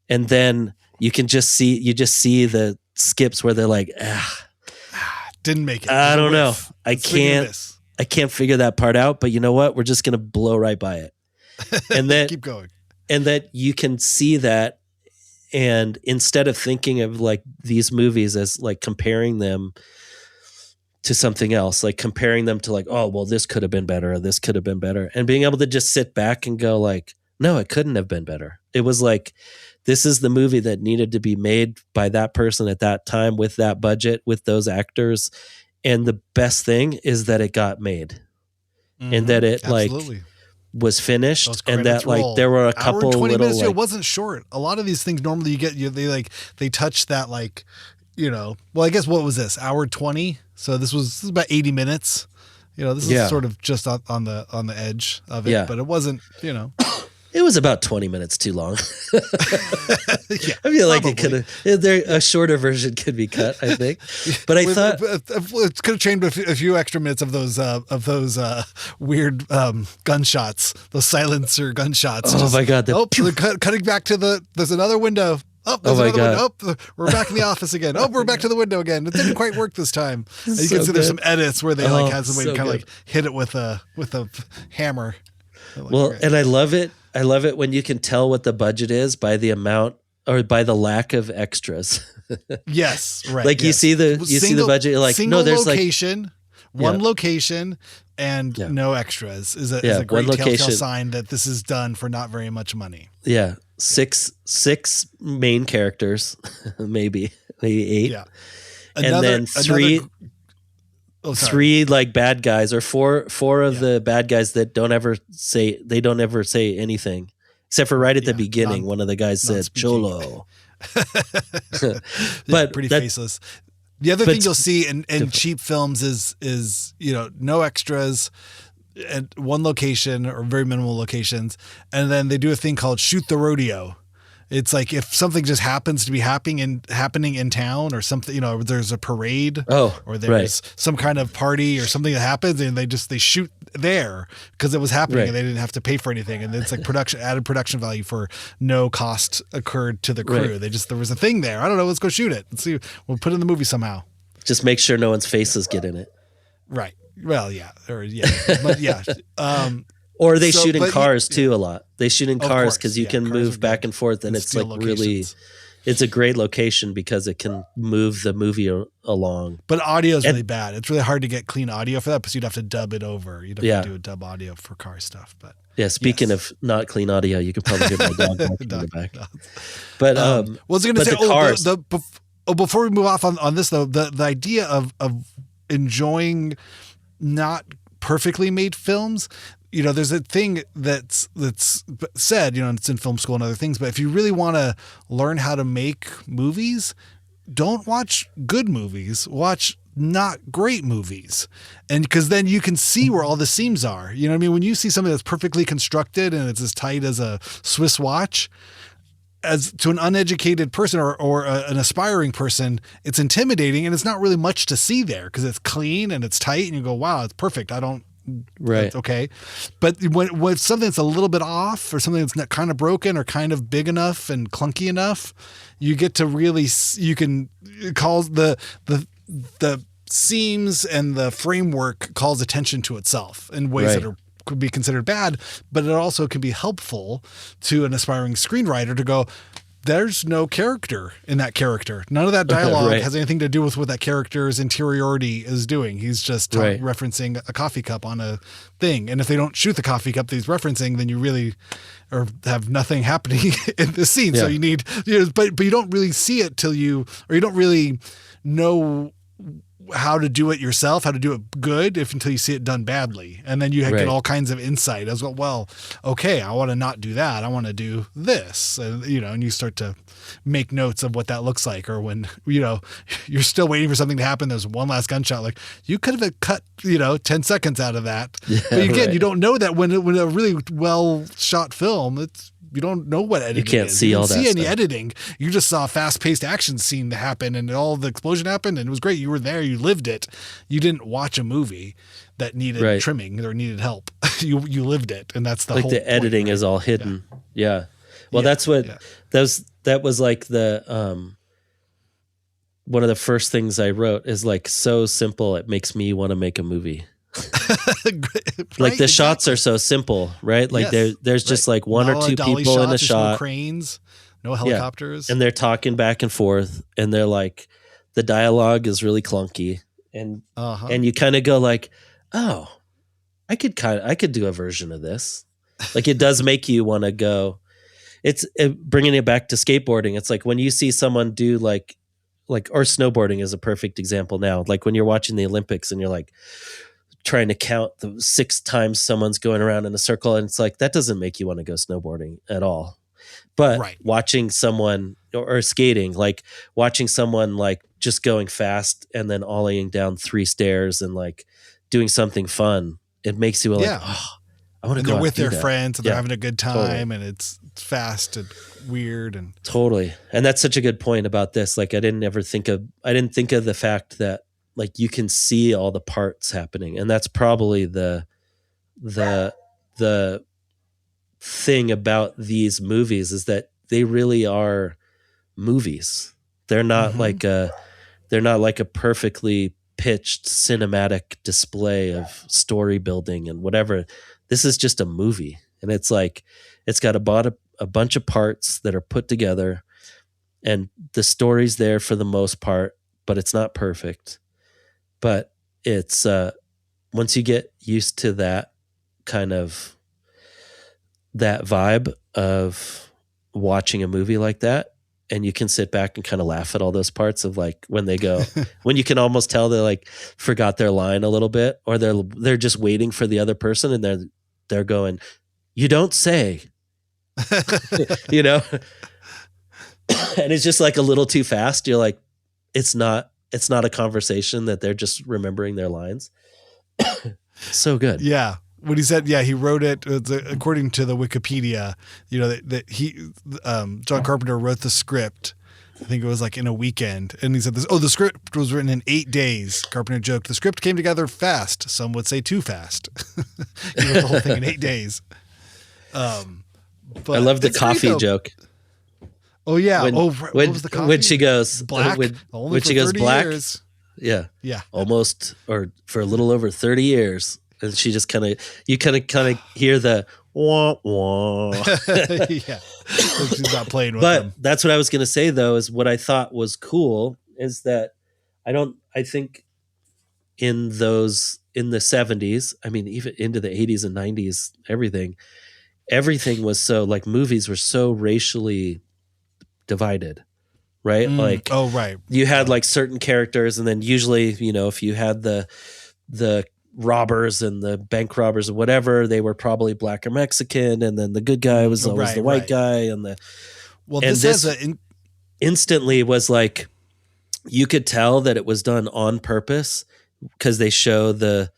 And then you just see the skips where they're like, didn't make it. I don't know. I can't figure that part out, but you know what? We're just going to blow right by it. And then keep going. And that you can see that. And instead of thinking of like these movies as like comparing them to something else, like comparing them to like, oh, well, this could have been better, or this could have been better. And being able to just sit back and go like, no, it couldn't have been better. It was like, this is the movie that needed to be made by that person at that time with that budget, with those actors. And the best thing is that it got made, and that it absolutely. Like was finished, and that like there were a couple 20 little minutes. like, it wasn't short. A lot of these things normally they touch that like, well, I guess what was this, hour 20? So this was about 80 minutes. This is sort of just on the edge of it, but it wasn't, It was about 20 minutes too long. I feel like it could have. A shorter version could be cut, I think. But I thought it could have changed a few extra minutes of those weird gunshots, those silencer gunshots. Oh my god! Cutting back to there's another window. Oh, there's another window. Oh, we're back in the office again. Oh, we're back to the window again. It didn't quite work this time. And you can see there's some edits where they had somebody kind of like hit it with a hammer. Well, and I love it. I love it when you can tell what the budget is by the amount or by the lack of extras. Yes, right. Like you see the budget. You're like, no, there's location, one location, and no extras is a great telltale sign that this is done for not very much money. Yeah, six main characters, maybe 8. Yeah, and then three like bad guys, or four of the bad guys that don't ever say anything, except for right at the beginning. One of the guys said "Cholo," but pretty faceless. The other thing you'll see in cheap films is no extras at one location or very minimal locations, and then they do a thing called shoot the rodeo. It's like if something just happens to be happening in town, or something, there's a parade, or there's some kind of party or something that happens, and they shoot there because it was happening, and they didn't have to pay for anything, and it's like added production value for no cost occurred to the crew. There was a thing there. I don't know. Let's go shoot it. Let's see. We'll put it in the movie somehow. Just make sure no one's faces get in it. Right. Well, but yeah. Or they shoot in cars too a lot. They shoot in cars because you can move back and forth, and it's like really, it's a great location because it can move the movie along. But audio is really bad. It's really hard to get clean audio for that because you'd have to dub it over. You'd have to do a dub audio for car stuff. But Yeah, speaking of not clean audio, you can probably hear my dog barking in the back. But was going to say, the cars. Before we move off on this though, the idea of enjoying not perfectly made films, you know, there's a thing that's said, you know, and it's in film school and other things, but if you really want to learn how to make movies, don't watch good movies, watch not great movies. And because then you can see where all the seams are. You know what I mean? When you see something that's perfectly constructed and it's as tight as a Swiss watch, as to an uneducated person or an aspiring person, it's intimidating and it's not really much to see there because it's clean and it's tight and you go, wow, it's perfect. Right. Okay. But when something that's a little bit off or something that's not kind of broken or kind of big enough and clunky enough, you get to really, you can call the seams and the framework calls attention to itself in ways that could be considered bad, but it also can be helpful to an aspiring screenwriter to go, there's no character in that character. None of that dialogue has anything to do with what that character's interiority is doing. He's just referencing a coffee cup on a thing. And if they don't shoot the coffee cup that he's referencing, then you really have nothing happening in the scene. Yeah. So you need, but you don't really see it you don't really know how to do it yourself, how to do it good until you see it done badly. And then you get all kinds of insight as well, okay, I want to not do that. I want to do this. And, and you start to make notes of what that looks like. Or when, you're still waiting for something to happen. There's one last gunshot. Like you could have cut, 10 seconds out of that. Yeah, but again, you don't know that when a really well shot film, you don't know what editing is. You can't see all that stuff. You didn't see any editing. You just saw a fast-paced action scene happen and all the explosion happened and it was great. You were there. You lived it. You didn't watch a movie that needed trimming or needed help. You lived it, and that's the whole point. Like the editing is all hidden. Yeah. Well, that's what that was like the one of the first things I wrote is like so simple it makes me want to make a movie. Like the shots are so simple, right? Like there's just like one or two people in the shot, no cranes, no helicopters, and they're talking back and forth, and they're like the dialogue is really clunky, and you kind of go like, oh, I could do a version of this. Like it does make you want to go. It's bringing it back to skateboarding. It's like when you see someone do like or snowboarding is a perfect example now. Like when you're watching the Olympics and you're like trying to count the 6 times someone's going around in a circle. And it's like, that doesn't make you want to go snowboarding at all. But watching someone or skating, like watching someone like just going fast and then ollieing down 3 stairs and like doing something fun, it makes you like, oh, I want to go they're with their friends and they're having a good time and it's fast and weird and totally. And that's such a good point about this. Like I didn't think of the fact that like you can see all the parts happening. And that's probably the thing about these movies is that they really are movies. They're not like a perfectly pitched cinematic display of story building and whatever. This is just a movie. And it's like, it's got a bunch of parts that are put together and the story's there for the most part, but it's not perfect. But it's once you get used to that kind of that vibe of watching a movie like that, and you can sit back and kind of laugh at all those parts of like when they go, when you can almost tell they like forgot their line a little bit, or they're just waiting for the other person, and they're going, "You don't say," and it's just like a little too fast. You're like, it's not a conversation that they're just remembering their lines. So good. Yeah. When he said, he wrote it according to the Wikipedia, that he, John Carpenter wrote the script. I think it was like in a weekend. And he said the script was written in 8 days. Carpenter joked, the script came together fast. Some would say too fast. He wrote the whole thing in 8 days. But I love the coffee joke. Oh yeah. What was the coffee? When she goes black. When she goes black. Years. Yeah. Yeah. Almost, or for a little over 30 years. And she just you kind of hear the wah, wah. Yeah. She's not playing with them. But that's what I was going to say though, is what I thought was cool is that I think in the 70s, I mean, even into the 80s and 90s, everything, everything was so like movies were so racially divided, right? Like, oh, right. You had like certain characters, and then usually, if you had the robbers and the bank robbers or whatever, they were probably black or Mexican, and then the good guy was always the white guy, and this instantly was like, you could tell that it was done on purpose because they show the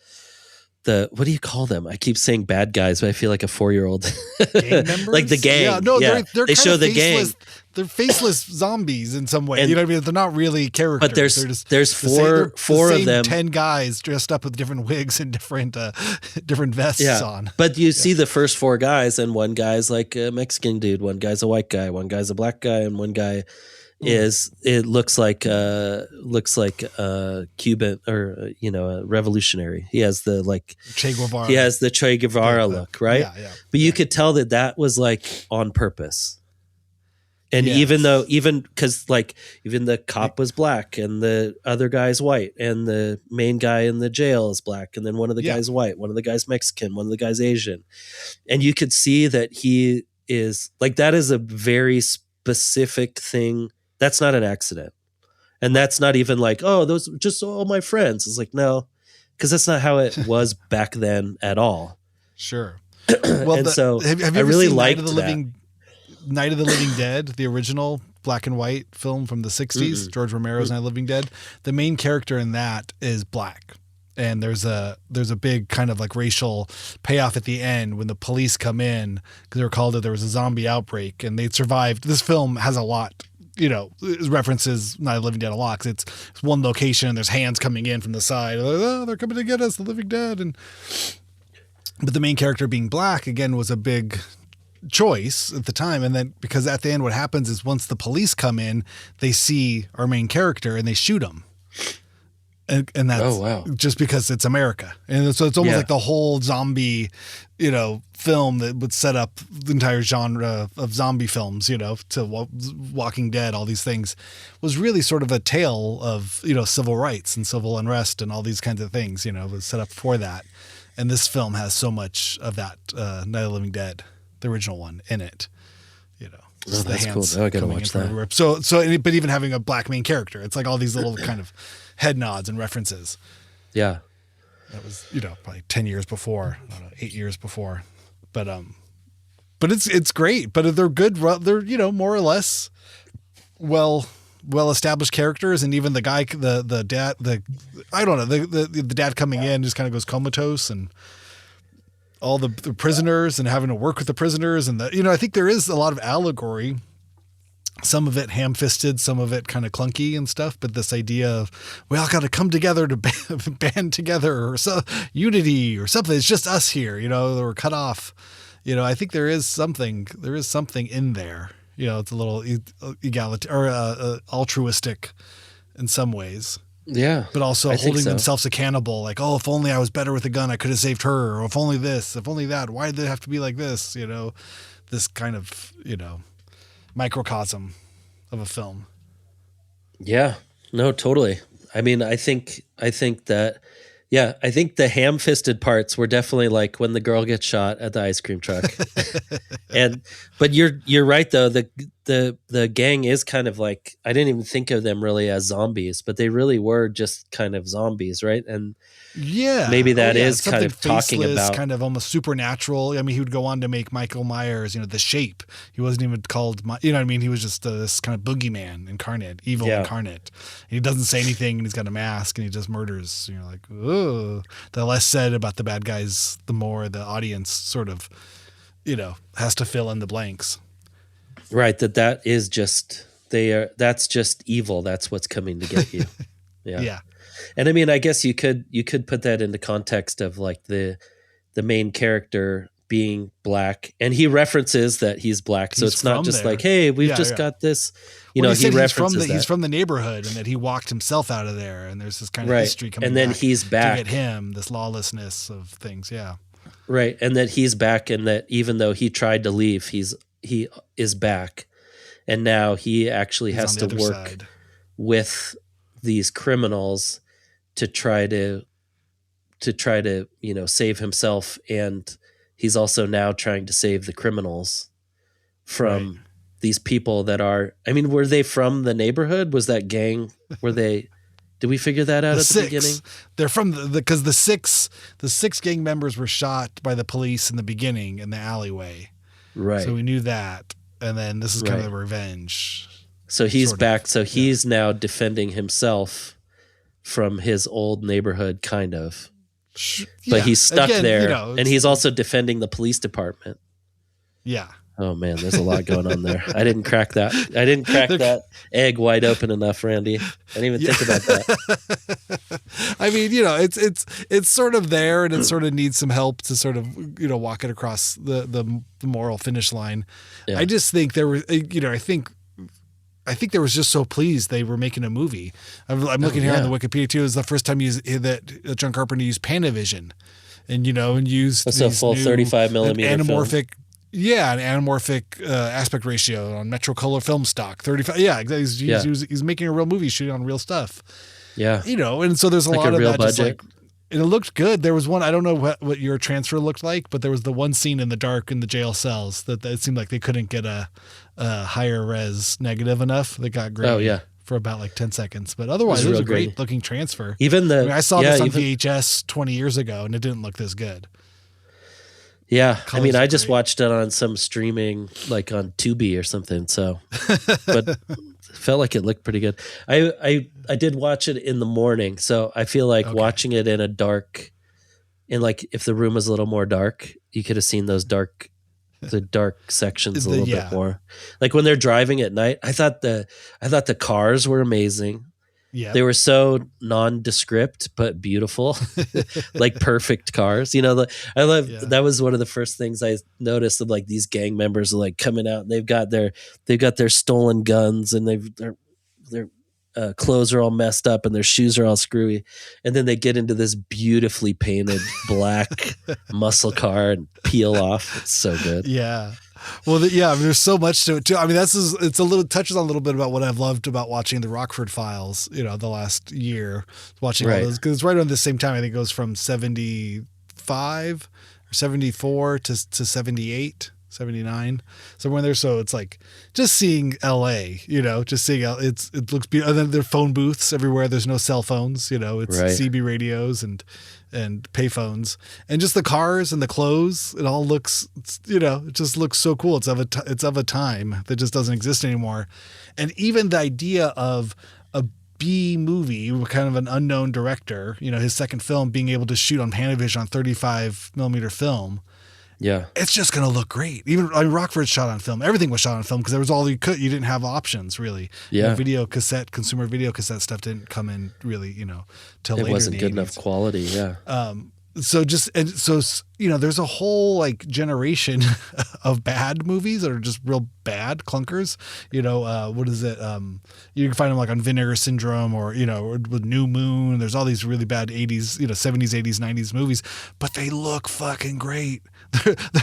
what do you call them? I keep saying bad guys, but I feel like a 4-year-old. Gang members? Like the gang. Yeah, no, yeah. They're they show the faceless, gang. They're faceless zombies in some way. You know what I mean? They're not really characters. But there's the four of them. 10 guys dressed up with different wigs and different vests on. But you see the first 4 guys, and one guy's like a Mexican dude, one guy's a white guy, one guy's a black guy, and one guy looks like Cuban or a revolutionary. He has the like Che Guevara. He has the Che Guevara look, right? Yeah. But you could tell that was like on purpose. And even because even the cop was black and the other guy's white and the main guy in the jail is black, and then one of the guys white, one of the guys Mexican, one of the guys Asian, and you could see that he is like, that is a very specific thing. That's not an accident. And that's not even like, oh, those are just all my friends. It's like, no, because that's not how it was back then at all. Sure. Well, and so have you I ever really seen liked Night of the Living Dead, the original black and white film from the 60s, George Romero's Night of the Living Dead? The main character in that is black. And there's a big kind of like racial payoff at the end when the police come in because they were called that there was a zombie outbreak and they'd survived. This film has a lot, it references Night of the Living Dead a lot because it's one location and there's hands coming in from the side. Oh, they're coming to get us, the living dead. But the main character being black, again, was a big choice at the time. And then because at the end what happens is once the police come in, they see our main character and they shoot him. And that's just because it's America. And so it's almost like the whole zombie, film that would set up the entire genre of zombie films, to Walking Dead, all these things, was really sort of a tale of, civil rights and civil unrest and all these kinds of things, was set up for that. And this film has so much of that Night of the Living Dead, the original one, in it. Oh, that's cool. Now I gotta watch that. Everywhere. So, but even having a black main character, it's like all these little kind of head nods and references. Yeah. That was, probably 10 years before, 8 years before. But it's great. But they're good. They're, more or less well established characters. And even the guy, the dad, I don't know, the dad coming in just kind of goes comatose, and all the prisoners and having to work with the prisoners. And I think there is a lot of allegory, some of it ham-fisted, some of it kind of clunky and stuff. But this idea of we all got to come together to band together, or unity or something. It's just us here, we're cut off. I think there is something in there. It's a little egalitarian or altruistic in some ways. Yeah. But also holding themselves accountable, like, oh, if only I was better with a gun, I could have saved her, or if only this, if only that. Why did it have to be like this? This kind of, microcosm of a film. Yeah. No, totally. I mean, I think that, I think the ham-fisted parts were definitely like when the girl gets shot at the ice cream truck. But you're right though. The gang is kind of like, I didn't even think of them really as zombies, but they really were just kind of zombies, right? And maybe that is kind of talking about kind of almost supernatural. I mean, he would go on to make Michael Myers, The Shape. He wasn't even called, what I mean? He was just this kind of boogeyman incarnate, evil incarnate. And he doesn't say anything, and he's got a mask, and he just murders. You're like, ooh. The less said about the bad guys, the more the audience sort of, has to fill in the blanks. Right. That is just, that's just evil. That's what's coming to get you. Yeah. And I mean, I guess you could put that into context of like the main character being black, and he references that he's black. So it's not just like, hey, we've just got this, he references he's from the neighborhood, and that he walked himself out of there. And there's this kind of history coming and then back he's back to get him, this lawlessness of things. Yeah. Right. And that he's back, and that even though he tried to leave, he is back. And now he actually has to work with these criminals to try to save himself and he's also now trying to save the criminals from these people that are, I mean, were they from the neighborhood? Was that gang? Did we figure that out at the beginning? They're from because the six gang members were shot by the police in the beginning in the alleyway. Right. So we knew that. And then this is kind of the revenge. So he's back. So he's now defending himself from his old neighborhood, kind of. But he's stuck there. And he's also defending the police department. Yeah. Oh man, there's a lot going on there. I didn't crack that. That egg wide open enough, Randy. I didn't even think about that. I mean, it's sort of there, and it sort of needs some help to sort of walk it across the moral finish line. Yeah. I just think there were, I think they were just so pleased they were making a movie. I'm looking here on the Wikipedia too. It was the first time that John Carpenter used Panavision, and used that's a full 35 millimeter anamorphic. Film. Yeah, an anamorphic aspect ratio on Metro Color film stock. 35. Yeah, he's making a real movie, shooting on real stuff. Yeah, and so there's a lot of real that. Budget. And it looked good. There was one, I don't know what your transfer looked like, but there was the one scene in the dark in the jail cells that it seemed like they couldn't get a higher res negative enough. They got great. Oh yeah. For about 10 seconds, but otherwise it was a great looking transfer. Even I saw this on VHS 20 years ago, and it didn't look this good. Yeah, I mean, I just watched it on some streaming, like on Tubi or something. So, but felt like it looked pretty good. I did watch it in the morning, so I feel like watching it in a dark, if the room was a little more dark, you could have seen the dark sections a little bit more. Like when they're driving at night, I thought the cars were amazing. Yeah, they were so nondescript but beautiful, like perfect cars. That was one of the first things I noticed of these gang members are coming out, and they've got their stolen guns, and their clothes are all messed up, and their shoes are all screwy, and then they get into this beautifully painted black muscle car and peel off. It's so good. Yeah. Well, there's so much to it too. I mean, touches on a little bit about what I've loved about watching the Rockford Files, the last year, watching all those, because it's right around the same time. I think it goes from 75 or 74 to 78, 79, somewhere in there. So it's just seeing LA, just seeing it looks beautiful. And then there are phone booths everywhere. There's no cell phones, it's CB radios and payphones, and just the cars and the clothes. It all looks, it just looks so cool. It's of a time that just doesn't exist anymore. And even the idea of a B movie, kind of an unknown director, his second film, being able to shoot on Panavision on 35 millimeter film. Yeah, it's just going to look great. Even Rockford shot on film. Everything was shot on film because there was all you could. You didn't have options really. Yeah, consumer video cassette stuff didn't come in really. Till later. It wasn't good enough quality. Yeah. So there's a whole generation of bad movies that are just real bad clunkers. What is it? You can find them on Vinegar Syndrome or with New Moon. There's all these really bad 80s, 70s, 80s, 90s movies, but they look fucking great.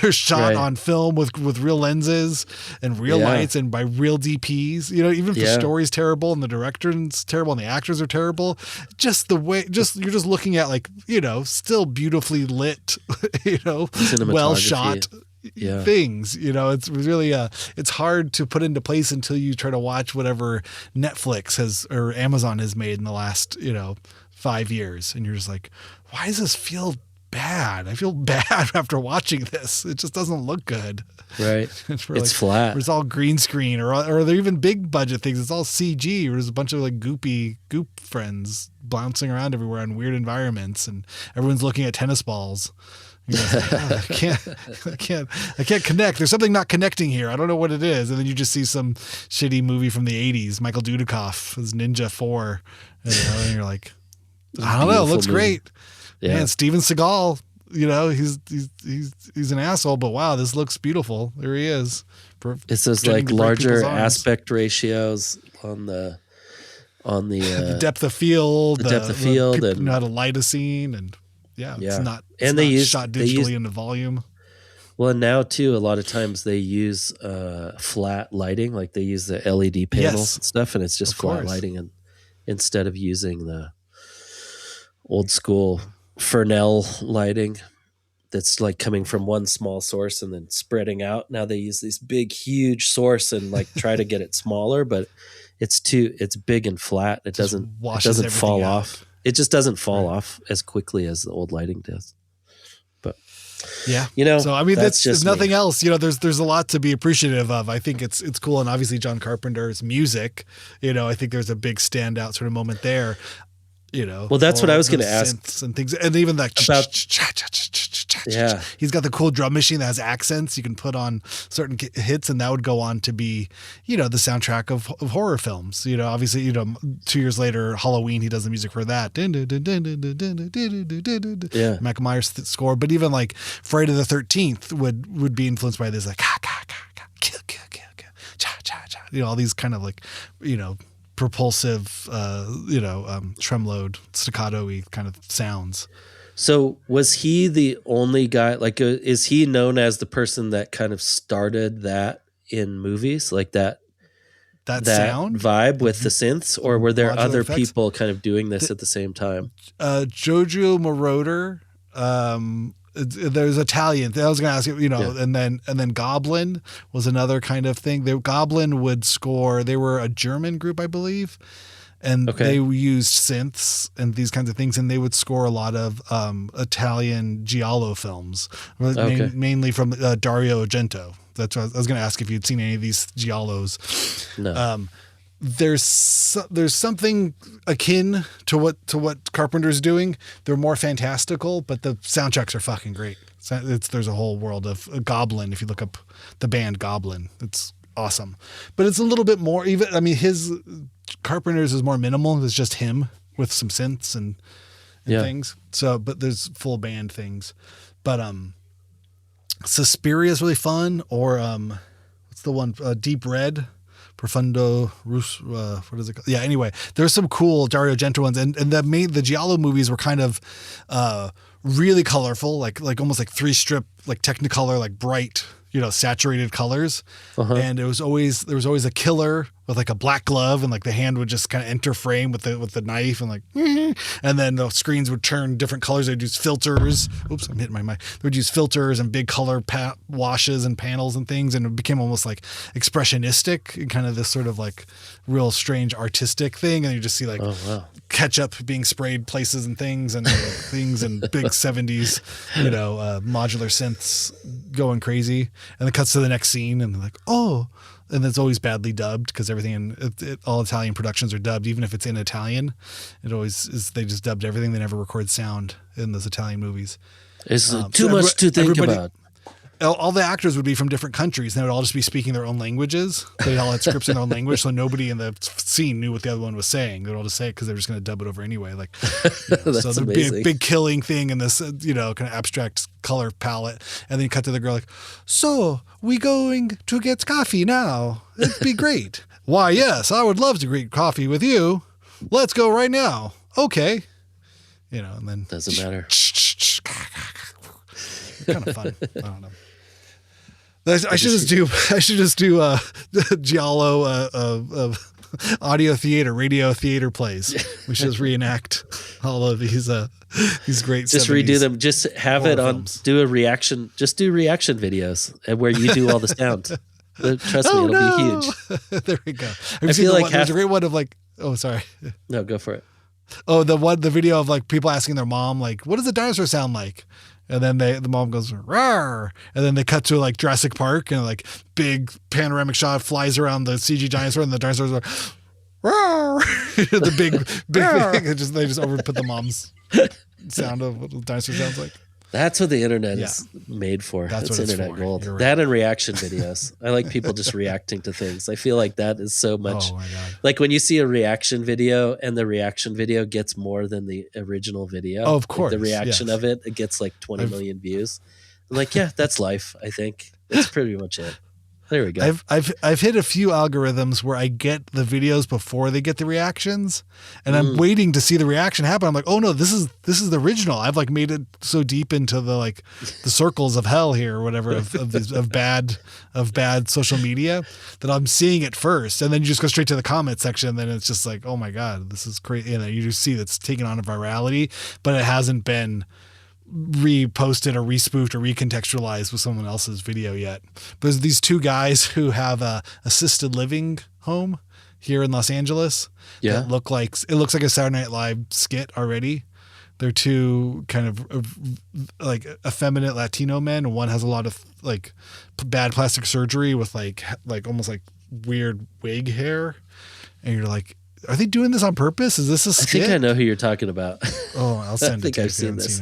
They're shot on film with real lenses and real lights and by real DPs. Even if the story's terrible and the director's terrible and the actors are terrible, just the way, you're just looking at still beautifully lit, well shot things. It's really it's hard to put into place until you try to watch whatever Netflix has or Amazon has made in the last 5 years, and you're just like, why does this feel bad? I feel bad after watching this. It just doesn't look good. Right. It's flat. It's all green screen or they're even big budget things. It's all CG. There's a bunch of goop friends bouncing around everywhere in weird environments, and everyone's looking at tennis balls. I can't connect. There's something not connecting here. I don't know what it is. And then you just see some shitty movie from the 80s, Michael Dudikoff, his Ninja 4. And you're like, I don't know. It looks great. Yeah. Man, Steven Seagal, he's an asshole, but wow, this looks beautiful. There he is. It's those larger aspect ratios on the the depth of field, and know how to light a scene, and it's not. And they use shot digitally into volume. Well, and now too, a lot of times they use flat lighting, like they use the LED panels and stuff, and it's just flat lighting, and instead of using the old school Fresnel lighting. that's like coming from one small source and then spreading out. Now they use this big, huge source and like try to get it smaller, but it's big and flat. It doesn't fall off. It just doesn't fall off as quickly as the old lighting does. But yeah, so I mean, that's just nothing else. There's a lot to be appreciative of. I think it's cool, and obviously John Carpenter's music. I think there's a big standout sort of moment there. Well, that's what I was going to ask, and things, and even that about. Yeah, he's got the cool drum machine that has accents you can put on certain hits, and that would go on to be, the soundtrack of horror films. Obviously, 2 years later, Halloween, he does the music for that. Yeah, Michael Myers score, but even like Friday the 13th would be influeed by this, like kill, cha cha cha. All these kind of like, propulsive, tremoloed, staccato-y kind of sounds. So was he the only guy, like, is he known as the person that kind of started that in movies, like that sound vibe with the synths, or were there other effects? People kind of doing this at the same time? Jojo Moroder, there's Italian. I was going to ask you, and then Goblin was another kind of thing. Goblin would score. They were a German group, I believe, and they used synths and these kinds of things, and they would score a lot of Italian giallo films, mainly from Dario Argento. That's what I was going to ask if you'd seen any of these giallos. No. There's something akin to what Carpenter's doing. They're more fantastical, but the soundtracks are fucking great. There's a whole world of Goblin. If you look up the band Goblin, it's awesome. But it's a little bit more. His Carpenter's is more minimal. It's just him with some synths and things. So, but there's full band things. But Suspiria is really fun. Or what's the one? Deep Red. Profundo Rus, what is it called? Yeah, anyway, there's some cool Dario Argento ones, and the giallo movies were kind of really colorful, like almost like 3-strip, like Technicolor, like bright, saturated colors. And there was always a killer with like a black glove, and like the hand would just kind of enter frame with the knife, and like, and then the screens would turn different colors. They'd use filters. Oops, I'm hitting my mic. They would use filters and big color washes and panels and things, and it became almost like expressionistic and kind of this sort of like real strange artistic thing. And you just see like ketchup being sprayed places and things, and things, and big 70s, modular synths going crazy. And it cuts to the next scene, and they're like, oh. And it's always badly dubbed, because everything all Italian productions are dubbed, even if it's in Italian. It always is. They just dubbed everything. They never record sound in those Italian movies. It's too much to think about. All the actors would be from different countries, and they would all just be speaking their own languages. They all had scripts in their own language, so nobody in the scene knew what the other one was saying. They'd all just say it because they were just going to dub it over anyway. Like, so there'd be a big killing thing in this, kind of abstract color palette, and then you cut to the girl like, "So we going to get coffee now? It'd be great." "Why, yes, I would love to drink coffee with you. Let's go right now." "Okay." And then doesn't matter. Kind of fun. I don't know. I should just do giallo audio theater, radio theater plays. We should just reenact all of these great. Just redo them. Just have it on. Films. Do reaction videos where you do all the sound. Trust me, it'll be huge. There we go. I feel like there's a great one of like. Oh, sorry. No, go for it. Oh, the video of like people asking their mom like, "What does a dinosaur sound like?" And then the mom goes, "Rawr," and then they cut to like Jurassic Park, and like big panoramic shot flies around the CG dinosaur, and the dinosaurs are "Rawr." The big thing. They just overput the mom's sound of what the dinosaur sounds like. That's what the internet is made for. That's internet gold. Right. That and reaction videos. I like people just reacting to things. I feel like that is so much. Oh my God. Like when you see a reaction video and the reaction video gets more than the original video. Oh, of course. Like the reaction of it gets like 20 million views. I'm like, yeah, that's life, I think. That's pretty much it. There we go. I've hit a few algorithms where I get the videos before they get the reactions, and I'm waiting to see the reaction happen. I'm like, oh no, this is the original. I've like made it so deep into the circles of hell here or whatever of bad social media that I'm seeing it first, and then you just go straight to the comment section. And then it's just like, oh my God, this is crazy. You just see that's taken on a virality, but it hasn't been reposted or respoofed or recontextualized with someone else's video yet. But there's these two guys who have a assisted living home here in Los Angeles. Yeah. That looks like a Saturday Night Live skit already. They're two kind of like effeminate Latino men. One has a lot of like bad plastic surgery with like almost like weird wig hair. And you're like, are they doing this on purpose? Is this a skit? I think I know who you're talking about. Oh, I'll send it to you. I've seen this.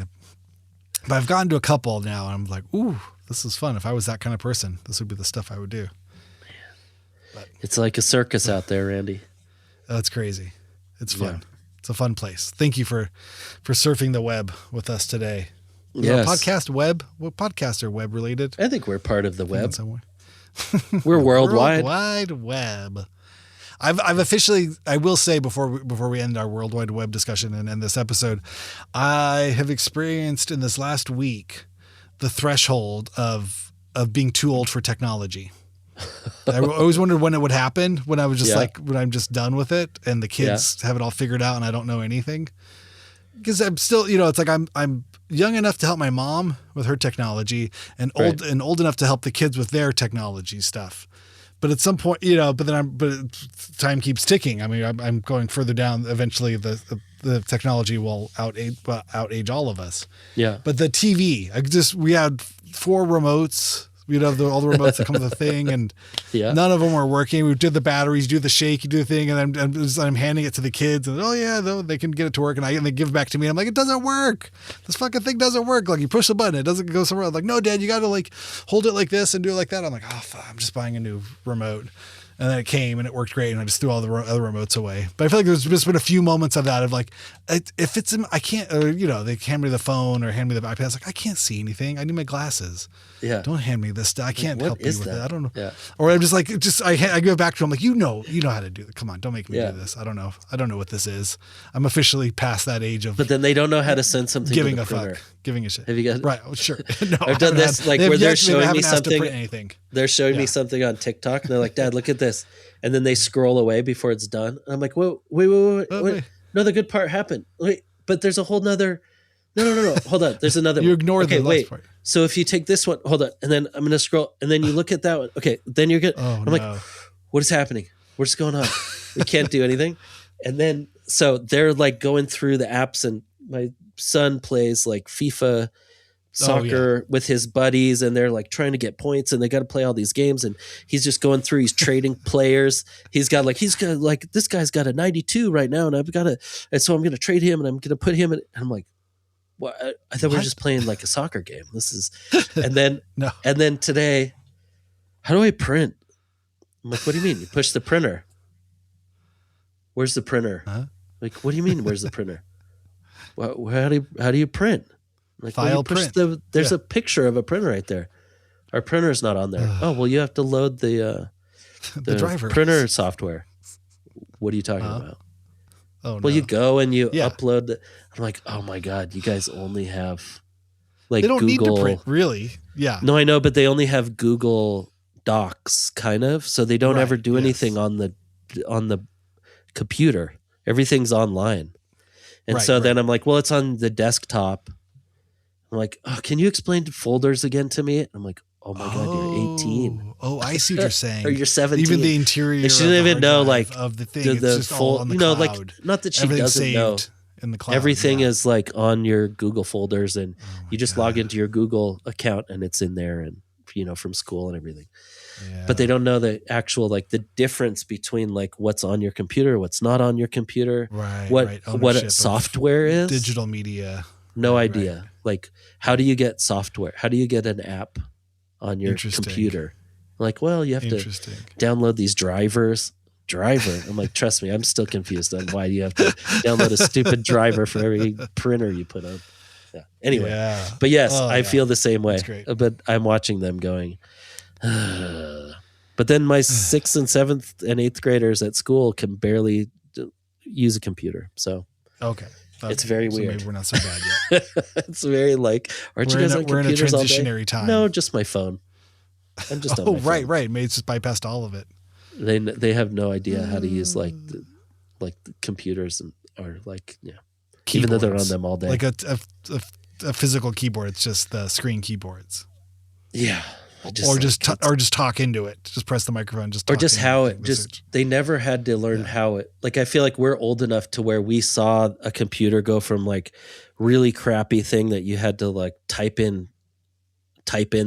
But I've gotten to a couple now, and I'm like, ooh, this is fun. If I was that kind of person, this would be the stuff I would do. But, it's like a circus out there, Randy. That's crazy. It's fun. Yeah. It's a fun place. Thank you for surfing the web with us today. Yes. Podcast web? What podcasts are web related? I think we're part of the web. Somewhere. We're worldwide. Worldwide web. I've officially, I will say before we end our World Wide Web discussion and end this episode, I have experienced in this last week the threshold of being too old for technology. I always wondered when it would happen, when I was just when I'm just done with it and the kids have it all figured out and I don't know anything. Because I'm still, it's like I'm young enough to help my mom with her technology and old enough to help the kids with their technology stuff. But at some point, but time keeps ticking. I mean, I'm going further down. Eventually, the technology will outage all of us. Yeah. But the TV, we had 4 remotes. We'd have all the remotes that come with the thing, and none of them were working. We did the batteries, do the shake, you do the thing, and I'm handing it to the kids, and they can get it to work, and they give it back to me. And I'm like, it doesn't work. This fucking thing doesn't work. Like, you push the button, it doesn't go somewhere. I'm like, no, Dad, you got to like hold it like this and do it like that. I'm like, oh, fuck, I'm just buying a new remote. And then it came and it worked great, and I just threw all the other remotes away. But I feel like there's just been a few moments of that of like, if it's I can't, they hand me the phone or hand me the iPad. It's like, I can't see anything. I need my glasses. Yeah. Don't hand me this stuff. I can't help you with it. I don't know. Yeah. Or I'm just like, I give it back to him like, you know how to do it. Come on, don't make me do this. I don't know. I don't know what this is. I'm officially past that age of. But then they don't know how to send something. Giving to the a printer. Fuck. Giving a shit. Have you got? Right. Oh, sure. No, I've done this where they're showing me something. Anything. They're showing me something on TikTok, and they're like, "Dad, look at this," and then they scroll away before it's done. And I'm like, "Wait. No, the good part happened. Wait, but there's a whole nother. No. Hold on. There's another. You ignored the last part. So if you take this one, hold on, and then I'm gonna scroll, and then you look at that one. Okay, then you're good. I'm like, what is happening? What's going on? We can't do anything. And then so they're like going through the apps, and my son plays like FIFA soccer with his buddies, and they're like trying to get points, and they got to play all these games, and he's just going through, he's trading players. He's got this guy's got a 92 right now, and so I'm going to trade him, and I'm going to put him in. And I'm like, what? I thought we were just playing like a soccer game. This is, and then, and then today, how do I print? I'm like, what do you mean? You push the printer. Where's the printer? Huh? Like, what do you mean? Where's the printer? How do you print? Like, file print. There's a picture of a printer right there. Our printer's not on there. Oh, well, you have to load the driver printer software. What are you talking about? Oh, well, you go and you upload. I'm like, oh my God, you guys only have like they don't Google. Need to print, really. Yeah. No, I know, but they only have Google Docs, kind of. So they don't ever do anything on the computer. Everything's online. And then I'm like, well, it's on the desktop. I'm like, oh, can you explain folders again to me? I'm like, oh my God, you're 18. Oh, I see what you're saying. Or you're 17. Even the interior. They shouldn't even know like of the thing. It's just all on the cloud. Like not that she doesn't know. In the cloud. Everything is like on your Google folders, and you just log into your Google account, and it's in there, and from school and everything. Yeah. But they don't know the actual like the difference between like what's on your computer, what's not on your computer, what software is, digital media. No idea. Right. Like, how do you get software? How do you get an app on your computer? Like, well, you have to download these drivers. I'm like, trust me, I'm still confused on why you have to download a stupid driver for every printer you put on. Yeah. Anyway, but yes, I feel the same way. But I'm watching them going. But then my 6th and 7th and 8th graders at school can barely use a computer. So it's very weird. Maybe we're not so bad yet. It's very like, aren't you guys on computers all day? We're in a transitionary time. No, just my phone. I'm just on my phone. Right. Maybe it's just bypassed all of it. They have no idea how to use like the computers or like keyboards. Even though they're on them all day. Like a a physical keyboard. It's just the screen keyboards. Yeah. Or just talk into it. Just press the microphone. They never had to learn how it, like, I feel like we're old enough to where we saw a computer go from like really crappy thing that you had to like type in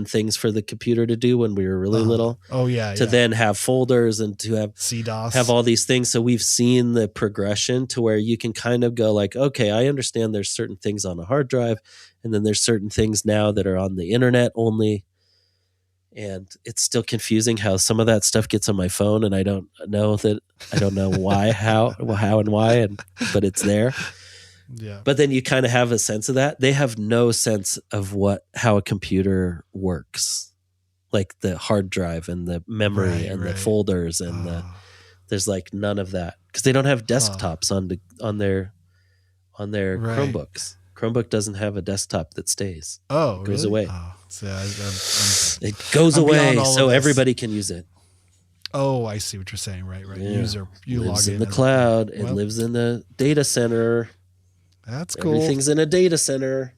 things for the computer to do when we were really little. Oh yeah. To then have folders and to have CDOS, have all these things. So we've seen the progression to where you can kind of go like, okay, I understand there's certain things on a hard drive, and then there's certain things now that are on the internet only. And it's still confusing how some of that stuff gets on my phone, and I don't know why, how and why, but it's there. Yeah. But then you kind of have a sense of that. They have no sense of how a computer works, like the hard drive and the memory the folders and there's like none of that because they don't have desktops on their Chromebooks. Chromebook doesn't have a desktop that stays. Oh, it goes away. Oh, so it goes away, so everybody can use it. Oh, I see what you're saying. Right. Yeah. You lives log in the cloud. It lives in the data center. That's cool. Everything's in a data center.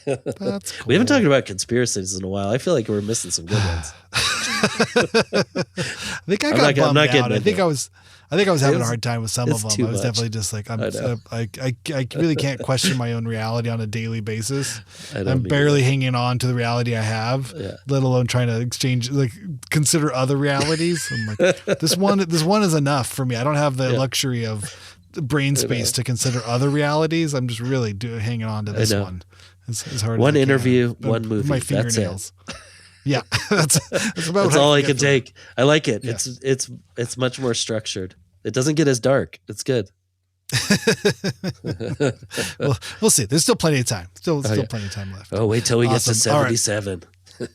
That's cool. We haven't talked about conspiracies in a while. I feel like we're missing some good ones. I think I got bummed out. I think I was having a hard time with some of them. I was definitely just like, I really can't question my own reality on a daily basis. I'm barely hanging on to the reality I have, let alone trying to consider other realities. I'm like, this one is enough for me. I don't have the luxury of brain space to consider other realities. I'm just really hanging on to this one. It's hard. One interview, one movie. My fingernails. Yeah, that's all I can take. I like it. Yeah. It's much more structured. It doesn't get as dark. It's good. Well, we'll see. There's still plenty of time. Still plenty of time left. Oh, wait till we get to 77. Right.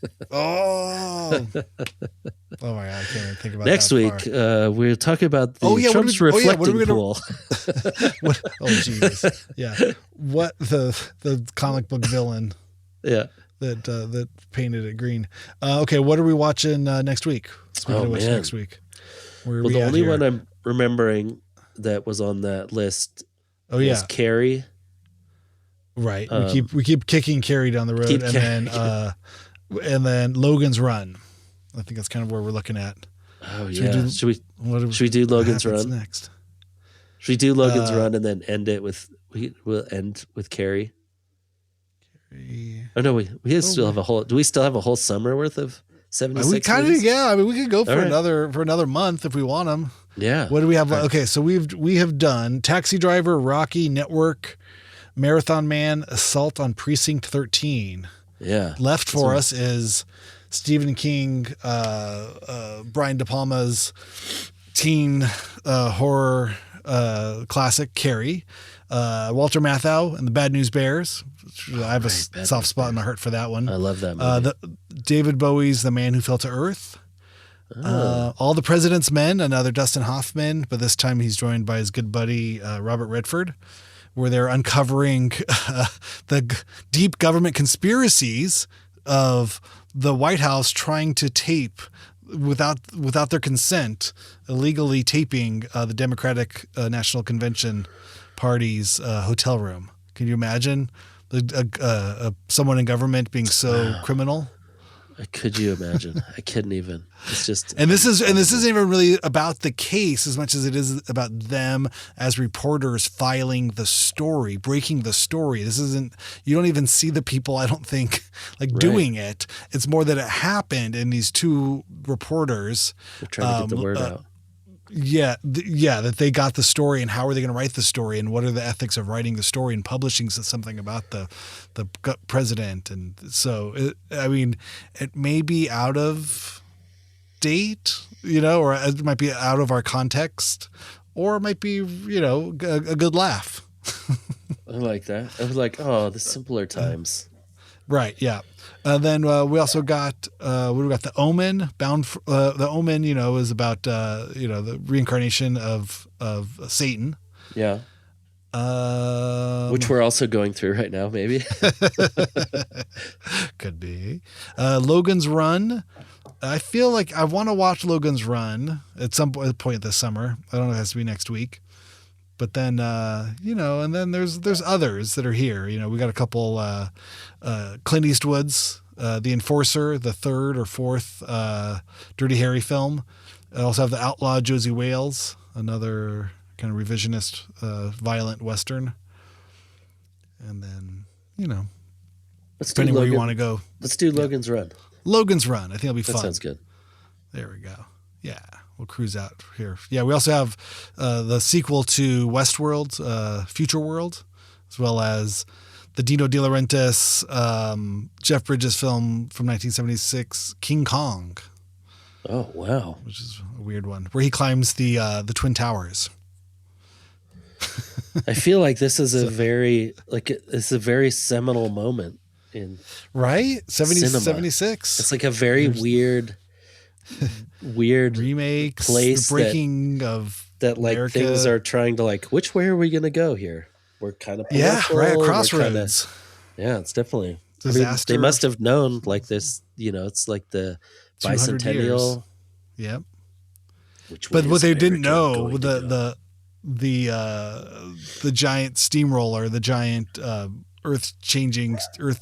Oh my God! I can't even think about next week. We're talking about Trump's reflecting pool. Jesus! Yeah, what the comic book villain? Yeah, that painted it green. Okay, what are we watching next week? Next week. The only one I'm remembering that was on that list. Was Carrie. Right. We keep kicking Carrie down the road, and then Logan's Run. I think that's kind of where we're looking at. Oh yeah. Should we do Logan's Run next? Should we do Logan's Run and then end it with we'll end with Carrie? Oh no, we still have a whole. Do we still have a whole summer worth of 76? We kind of I mean, we could go for another month if we want them. Yeah. What do we have? Okay, so we have done Taxi Driver, Rocky, Network, Marathon Man, Assault on Precinct 13. Yeah. Left for us is Stephen King, Brian De Palma's teen horror classic Carrie, Walter Matthau and the Bad News Bears. I have a soft spot in my heart for that one. I love that movie. David Bowie's The Man Who Fell to Earth. All the President's Men, another Dustin Hoffman, but this time he's joined by his good buddy Robert Redford, where they're uncovering the deep government conspiracies of the White House trying to tape without their consent, illegally taping the Democratic National Convention Party's hotel room. Can you imagine someone in government being so criminal? Could you imagine? I couldn't even. It's just, and this isn't even really about the case as much as it is about them as reporters filing the story, breaking the story. This isn't. You don't even see the people, I don't think, doing it. It's more that it happened, and these two reporters they're trying to get the word out. That they got the story, and how are they going to write the story, and what are the ethics of writing the story and publishing something about the president. And so, it may be out of date, or it might be out of our context, or it might be, a good laugh. I like that. I was like, oh, the simpler times. Right. Yeah. And then we also got we got The Omen. The Omen, is about the reincarnation of Satan. Yeah. Which we're also going through right now, maybe. Could be. Logan's Run. I feel like I want to watch Logan's Run at some point this summer. I don't know if it has to be next week. But then, and then there's others that are here. We got a couple Clint Eastwood's, The Enforcer, the third or fourth Dirty Harry film. I also have The Outlaw Josie Wales, another kind of revisionist, violent Western. And then, depending where you want to go. Let's do Logan's Run. Logan's Run. I think it'll be fun. That sounds good. There we go. Yeah. We'll cruise out here. Yeah, we also have the sequel to Westworld, Future World, as well as the Dino De Laurentiis, Jeff Bridges film from 1976, King Kong. Oh, wow. Which is a weird one, where he climbs the Twin Towers. I feel like this is a very seminal moment in right? 76. It's like a very weird remakes, place, the breaking of that like America. Things are trying to like, which way are we going to go here? We're kind of right at crossroads. It's definitely disaster. They must have known like this. It's like the bicentennial. Yep. But what they didn't know, the giant steamroller, the giant earth-changing,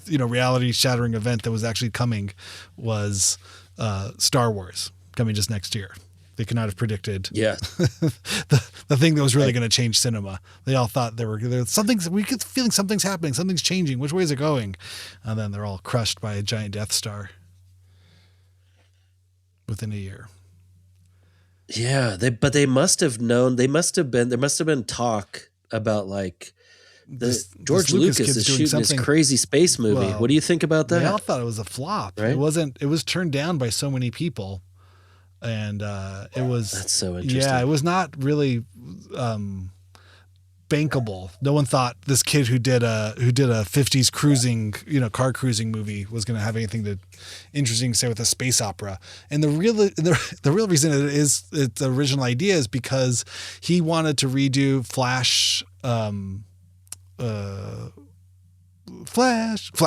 reality-shattering event that was actually coming was Star Wars coming just next year. They could not have predicted the thing that was really going to change cinema. They all thought there was something, we could feeling something's happening, something's changing. Which way is it going? And then they're all crushed by a giant Death Star within a year. Yeah, they must have known. There must have been talk about like George Lucas is shooting this crazy space movie. Well, what do you think about that? They all thought it was a flop. Right? It was turned down by so many people, and it was. That's so interesting. Yeah, it was not really bankable. No one thought this kid who did a 50s cruising, car cruising movie was going to have anything interesting to say with a space opera. And the real reason its original idea is because he wanted to redo Flash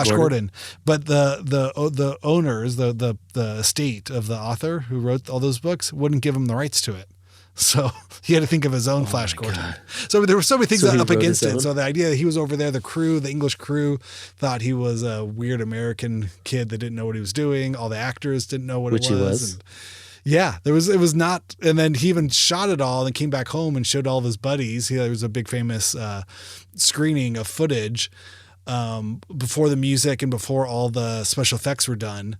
Gordon, but the owners, the estate of the author who wrote all those books wouldn't give him the rights to it. So he had to think of his own Flash Gordon. God. So there were so many things up against it. So the idea that he was over there, the English crew thought he was a weird American kid that didn't know what he was doing. All the actors didn't know what it was. And it was not. And then he even shot it all and came back home and showed all of his buddies. There was a big famous screening of footage before the music and before all the special effects were done.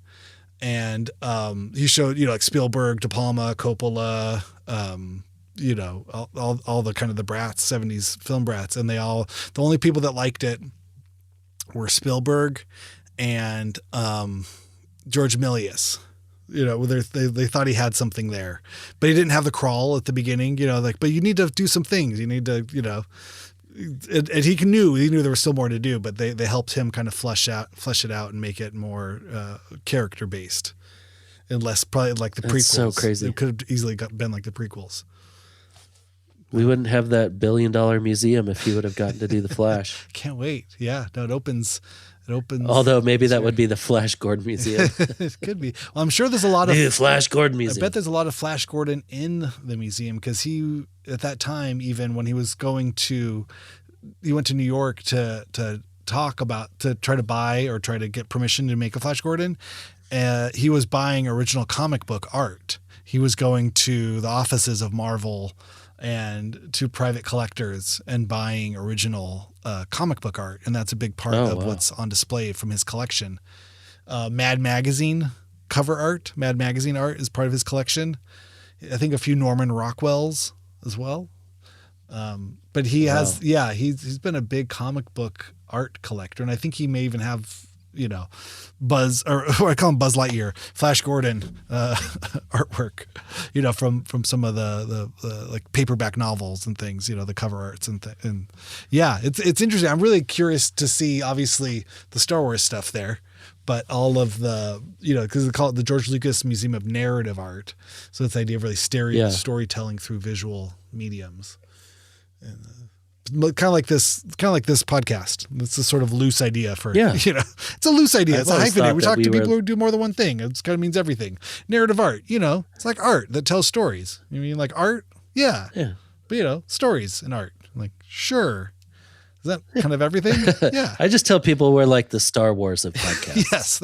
And he showed, like Spielberg, De Palma, Coppola, all the kind of the brats, 70s film brats. And the only people that liked it were Spielberg and George Milius. They thought he had something there, but he didn't have the crawl at the beginning, but you need to do some things. You need to, and he knew there was still more to do, but they helped him kind of flesh it out and make it more character based and less probably like the prequels. That's so crazy. It could have easily been like the prequels. We wouldn't have that $1 billion museum if he would have gotten to do the Flash. Can't wait. Yeah, no, it opens. Although maybe that would be the Flash Gordon Museum. It could be. Well, I'm sure there's a lot of Flash Gordon Museum. I bet there's a lot of Flash Gordon in the museum because he, at that time, even when he was he went to New York to try to buy or try to get permission to make a Flash Gordon. He was buying original comic book art. He was going to the offices of Marvel and to private collectors and buying original comic book art. And that's a big part of what's on display from his collection. Mad Magazine cover art, Mad Magazine art is part of his collection. I think a few Norman Rockwells as well. But he has, he's been a big comic book art collector. And I think he may even have, Buzz, or I call him Buzz Lightyear, Flash Gordon artwork, from some of the like paperback novels and things, the cover arts and it's interesting. I'm really curious to see, obviously, the Star Wars stuff there, but all of the, because they call it the George Lucas Museum of Narrative Art. So it's the idea of really storytelling through visual mediums. And, kind of like this podcast. It's a sort of loose idea for, it's a loose idea. It's a hyphenate. We talk to people who do more than one thing. It kind of means everything. Narrative art, it's like art that tells stories. You mean like art? Yeah. But stories and art. I'm like, sure. Is that kind of everything? Yeah. I just tell people we're like the Star Wars of podcasts. Yes,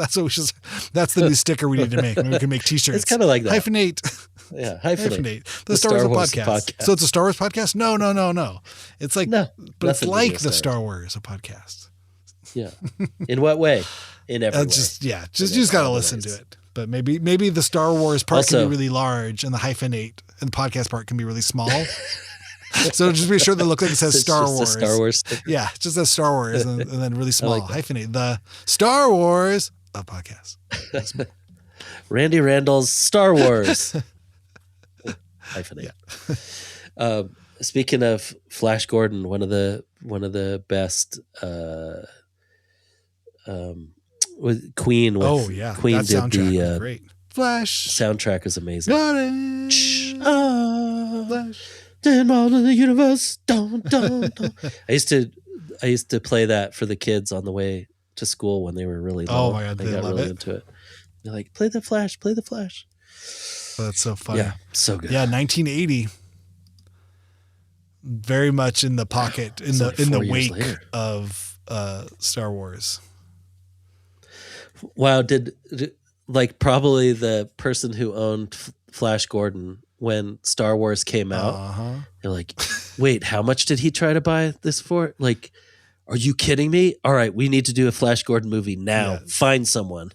that's the new sticker we need to make. Maybe we can make t-shirts. It's kind of like that. Hyphenate. Yeah, Hyphenate. The Star Wars of podcast. So it's a Star Wars podcast? No. It's like, but it's like the Star Wars of podcast. Yeah. In what way? In every way. You just got to listen to it. But maybe the Star Wars part can be really large and the Hyphenate and the podcast part can be really small. So just be sure they look like it says Star Wars. Star Wars sticker. Yeah, it just says Star Wars and then really small. Like Hyphenate. The Star Wars of podcast. Randy Randall's Star Wars. Hyphenate. Yeah. Speaking of Flash Gordon, one of the best with Queen. Queen that did the great. Flash soundtrack is amazing. Flash. In all of the universe. Dun, dun, dun. I used to play that for the kids on the way to school when they were really little. Oh my God, they got really into it. They're like, play the Flash. Oh, that's so funny. Yeah, so good. Yeah, 1980. Very much in the pocket, in the wake of Star Wars. Wow, did like probably the person who owned Flash Gordon when Star Wars came out, they're like, wait, how much did he try to buy this for? Like, are you kidding me? All right, we need to do a Flash Gordon movie now. Yeah. Find someone.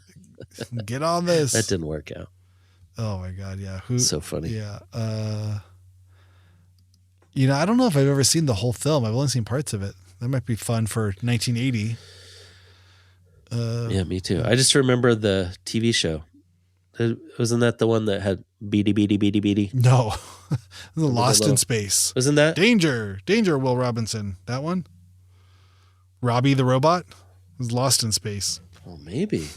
Get on this. That didn't work out. Oh my God, yeah. So funny. Yeah. I don't know if I've ever seen the whole film. I've only seen parts of it. That might be fun for 1980. Yeah, me too. I just remember the TV show. Wasn't that the one that had beady beady beady beady? No. Lost in Space. Wasn't that? Danger, Will Robinson. That one? Robbie the Robot was Lost in Space. Oh, maybe.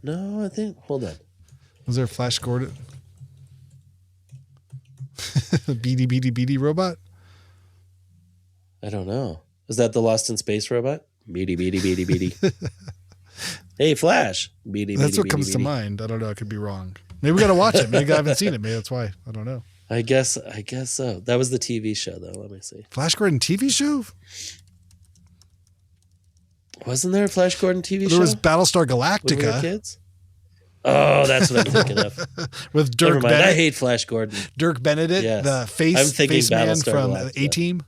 No, I think. Hold on. Was there Flash Gordon? Beady beady beady robot? I don't know. Is that the Lost in Space robot? Beady beady beady beady. Hey, Flash. Beady, that's beady, what comes to mind. I don't know. I could be wrong. Maybe we got to watch it. Maybe I haven't seen it. Maybe that's why. I don't know. I guess so. That was the TV show, though. Let me see. Flash Gordon TV show? Wasn't there a Flash Gordon TV show? There was Battlestar Galactica. When we were kids? Oh, that's what I'm thinking of. With Dirk Bennett. I hate Flash Gordon. Dirk Bennett, yes. the face man from A-Team.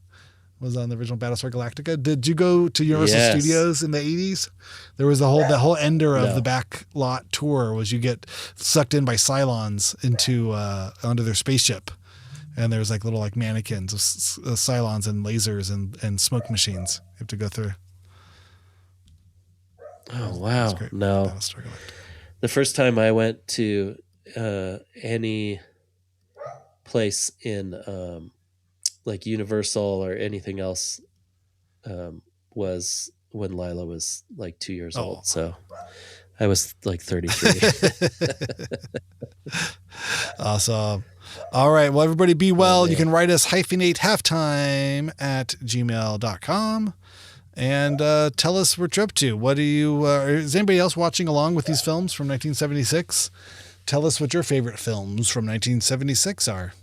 Was on the original Battlestar Galactica. Did you go to Universal Studios in the 80s? There was the whole ender of the back lot tour was you get sucked in by Cylons onto their spaceship. And there's like little mannequins of Cylons and lasers and smoke machines you have to go through. Oh, wow. No. The first time I went to any place in like Universal or anything else was when Lila was like 2 years old. So I was like 33. Awesome. All right. Well, everybody be well. You can write us hyphenate_halftime@gmail.com and tell us what you're up to. What do you, is anybody else watching along with these films from 1976? Tell us what your favorite films from 1976 are.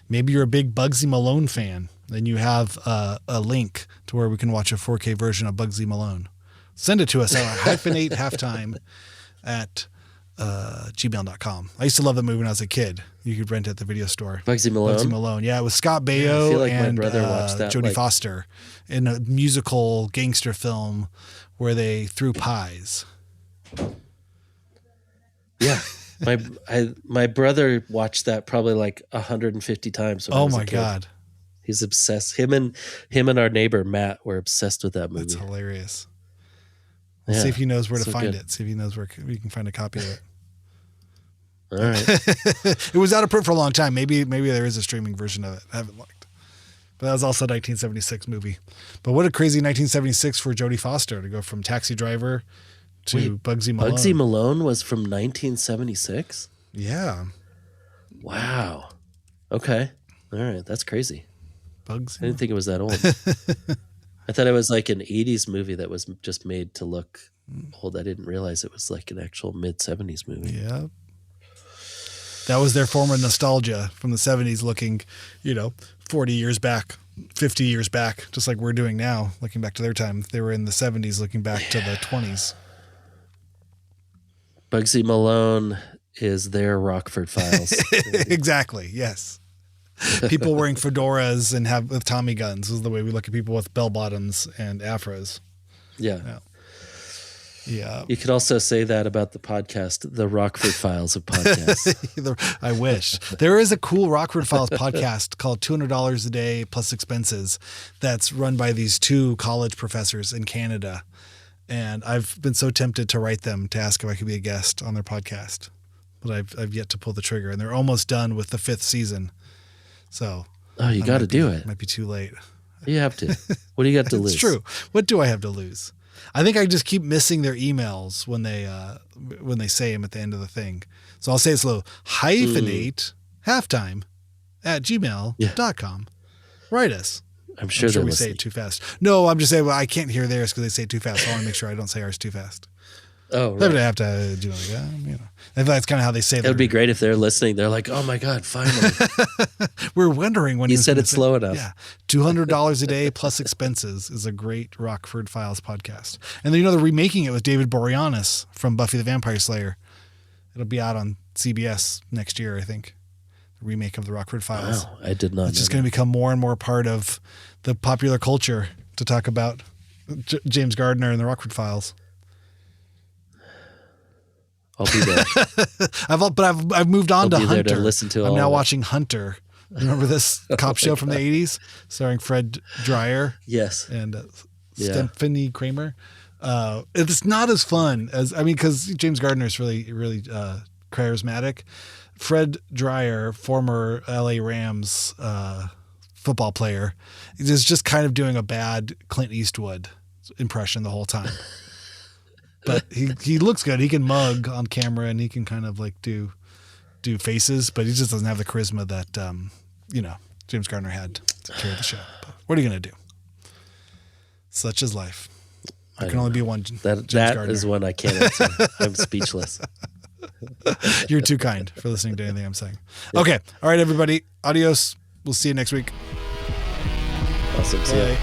Maybe you're a big Bugsy Malone fan, then you have a link to where we can watch a 4K version of Bugsy Malone. Send it to us at hyphenate@gmail.com. I used to love that movie when I was a kid. You could rent it at the video store. Bugsy Malone? Yeah, it was Scott Baio I feel like and my brother watched that, Jodie Foster in a musical gangster film where they threw pies. Yeah. My brother watched that probably like 150 times. When I was a kid. God. He's obsessed. Him and our neighbor Matt were obsessed with that movie. That's hilarious. Let's see if he knows where to find it. See if he knows where we can find a copy of it. All right. It was out of print for a long time. Maybe there is a streaming version of it. I haven't looked. But that was also a 1976 movie. But what a crazy 1976 for Jodie Foster to go from Taxi Driver to Bugsy Malone. Bugsy Malone was from 1976? Yeah. Wow. Okay. All right. That's crazy. Bugsy. I didn't think it was that old. I thought it was like an 80s movie that was just made to look old. I didn't realize it was like an actual mid-70s movie. Yeah. That was their form of nostalgia from the 70s, looking, 40 years back, 50 years back, just like we're doing now, looking back to their time. They were in the 70s, looking back to the 20s. Bugsy Malone is their Rockford Files. Exactly. Yes. People wearing fedoras and with Tommy guns is the way we look at people with bell bottoms and afros. Yeah. Yeah. You could also say that about the podcast, the Rockford Files of podcasts. I wish. There is a cool Rockford Files podcast called $200 a Day Plus Expenses that's run by these two college professors in Canada. And I've been so tempted to write them to ask if I could be a guest on their podcast. But I've yet to pull the trigger. And they're almost done with the 5th season. So. Oh, you got to do it. Might be too late. You have to. What do you got to lose? It's true. What do I have to lose? I think I just keep missing their emails when they say them at the end of the thing. So I'll say it slow. Hyphenate halftime at gmail.com. Write us. I'm sure we say it too fast. No, I'm just saying, I can't hear theirs because they say it too fast. So I want to make sure I don't say ours too fast. Oh, right. I have to do I think that's kind of how they say that. It would be great if they're listening. They're like, oh my God, finally. We're wondering when you said it slow enough. Yeah. $200 a Day Plus Expenses is a great Rockford Files podcast. And then, they're remaking it with David Boreanaz from Buffy the Vampire Slayer. It'll be out on CBS next year, I think. The remake of the Rockford Files. Wow, I did not. It's just going to become more and more part of the popular culture to talk about James Gardner and the Rockford Files. I'll be there. I've moved on to Hunter. There to listen to I'm now watching Hunter. Remember this cop show from the 80s starring Fred Dreyer? Yes. And Stephanie Kramer. It's not as fun as, because James Gardner is really, really charismatic. Fred Dreyer, former LA Rams football player, is just kind of doing a bad Clint Eastwood impression the whole time. But he looks good. He can mug on camera and he can kind of do faces, but he just doesn't have the charisma that James Gardner had to carry the show. But what are you going to do? Such is life. There can only be one. That is one I can't answer. I'm speechless. You're too kind for listening to anything I'm saying. Okay. All right, everybody. Adios. We'll see you next week. Awesome. See ya.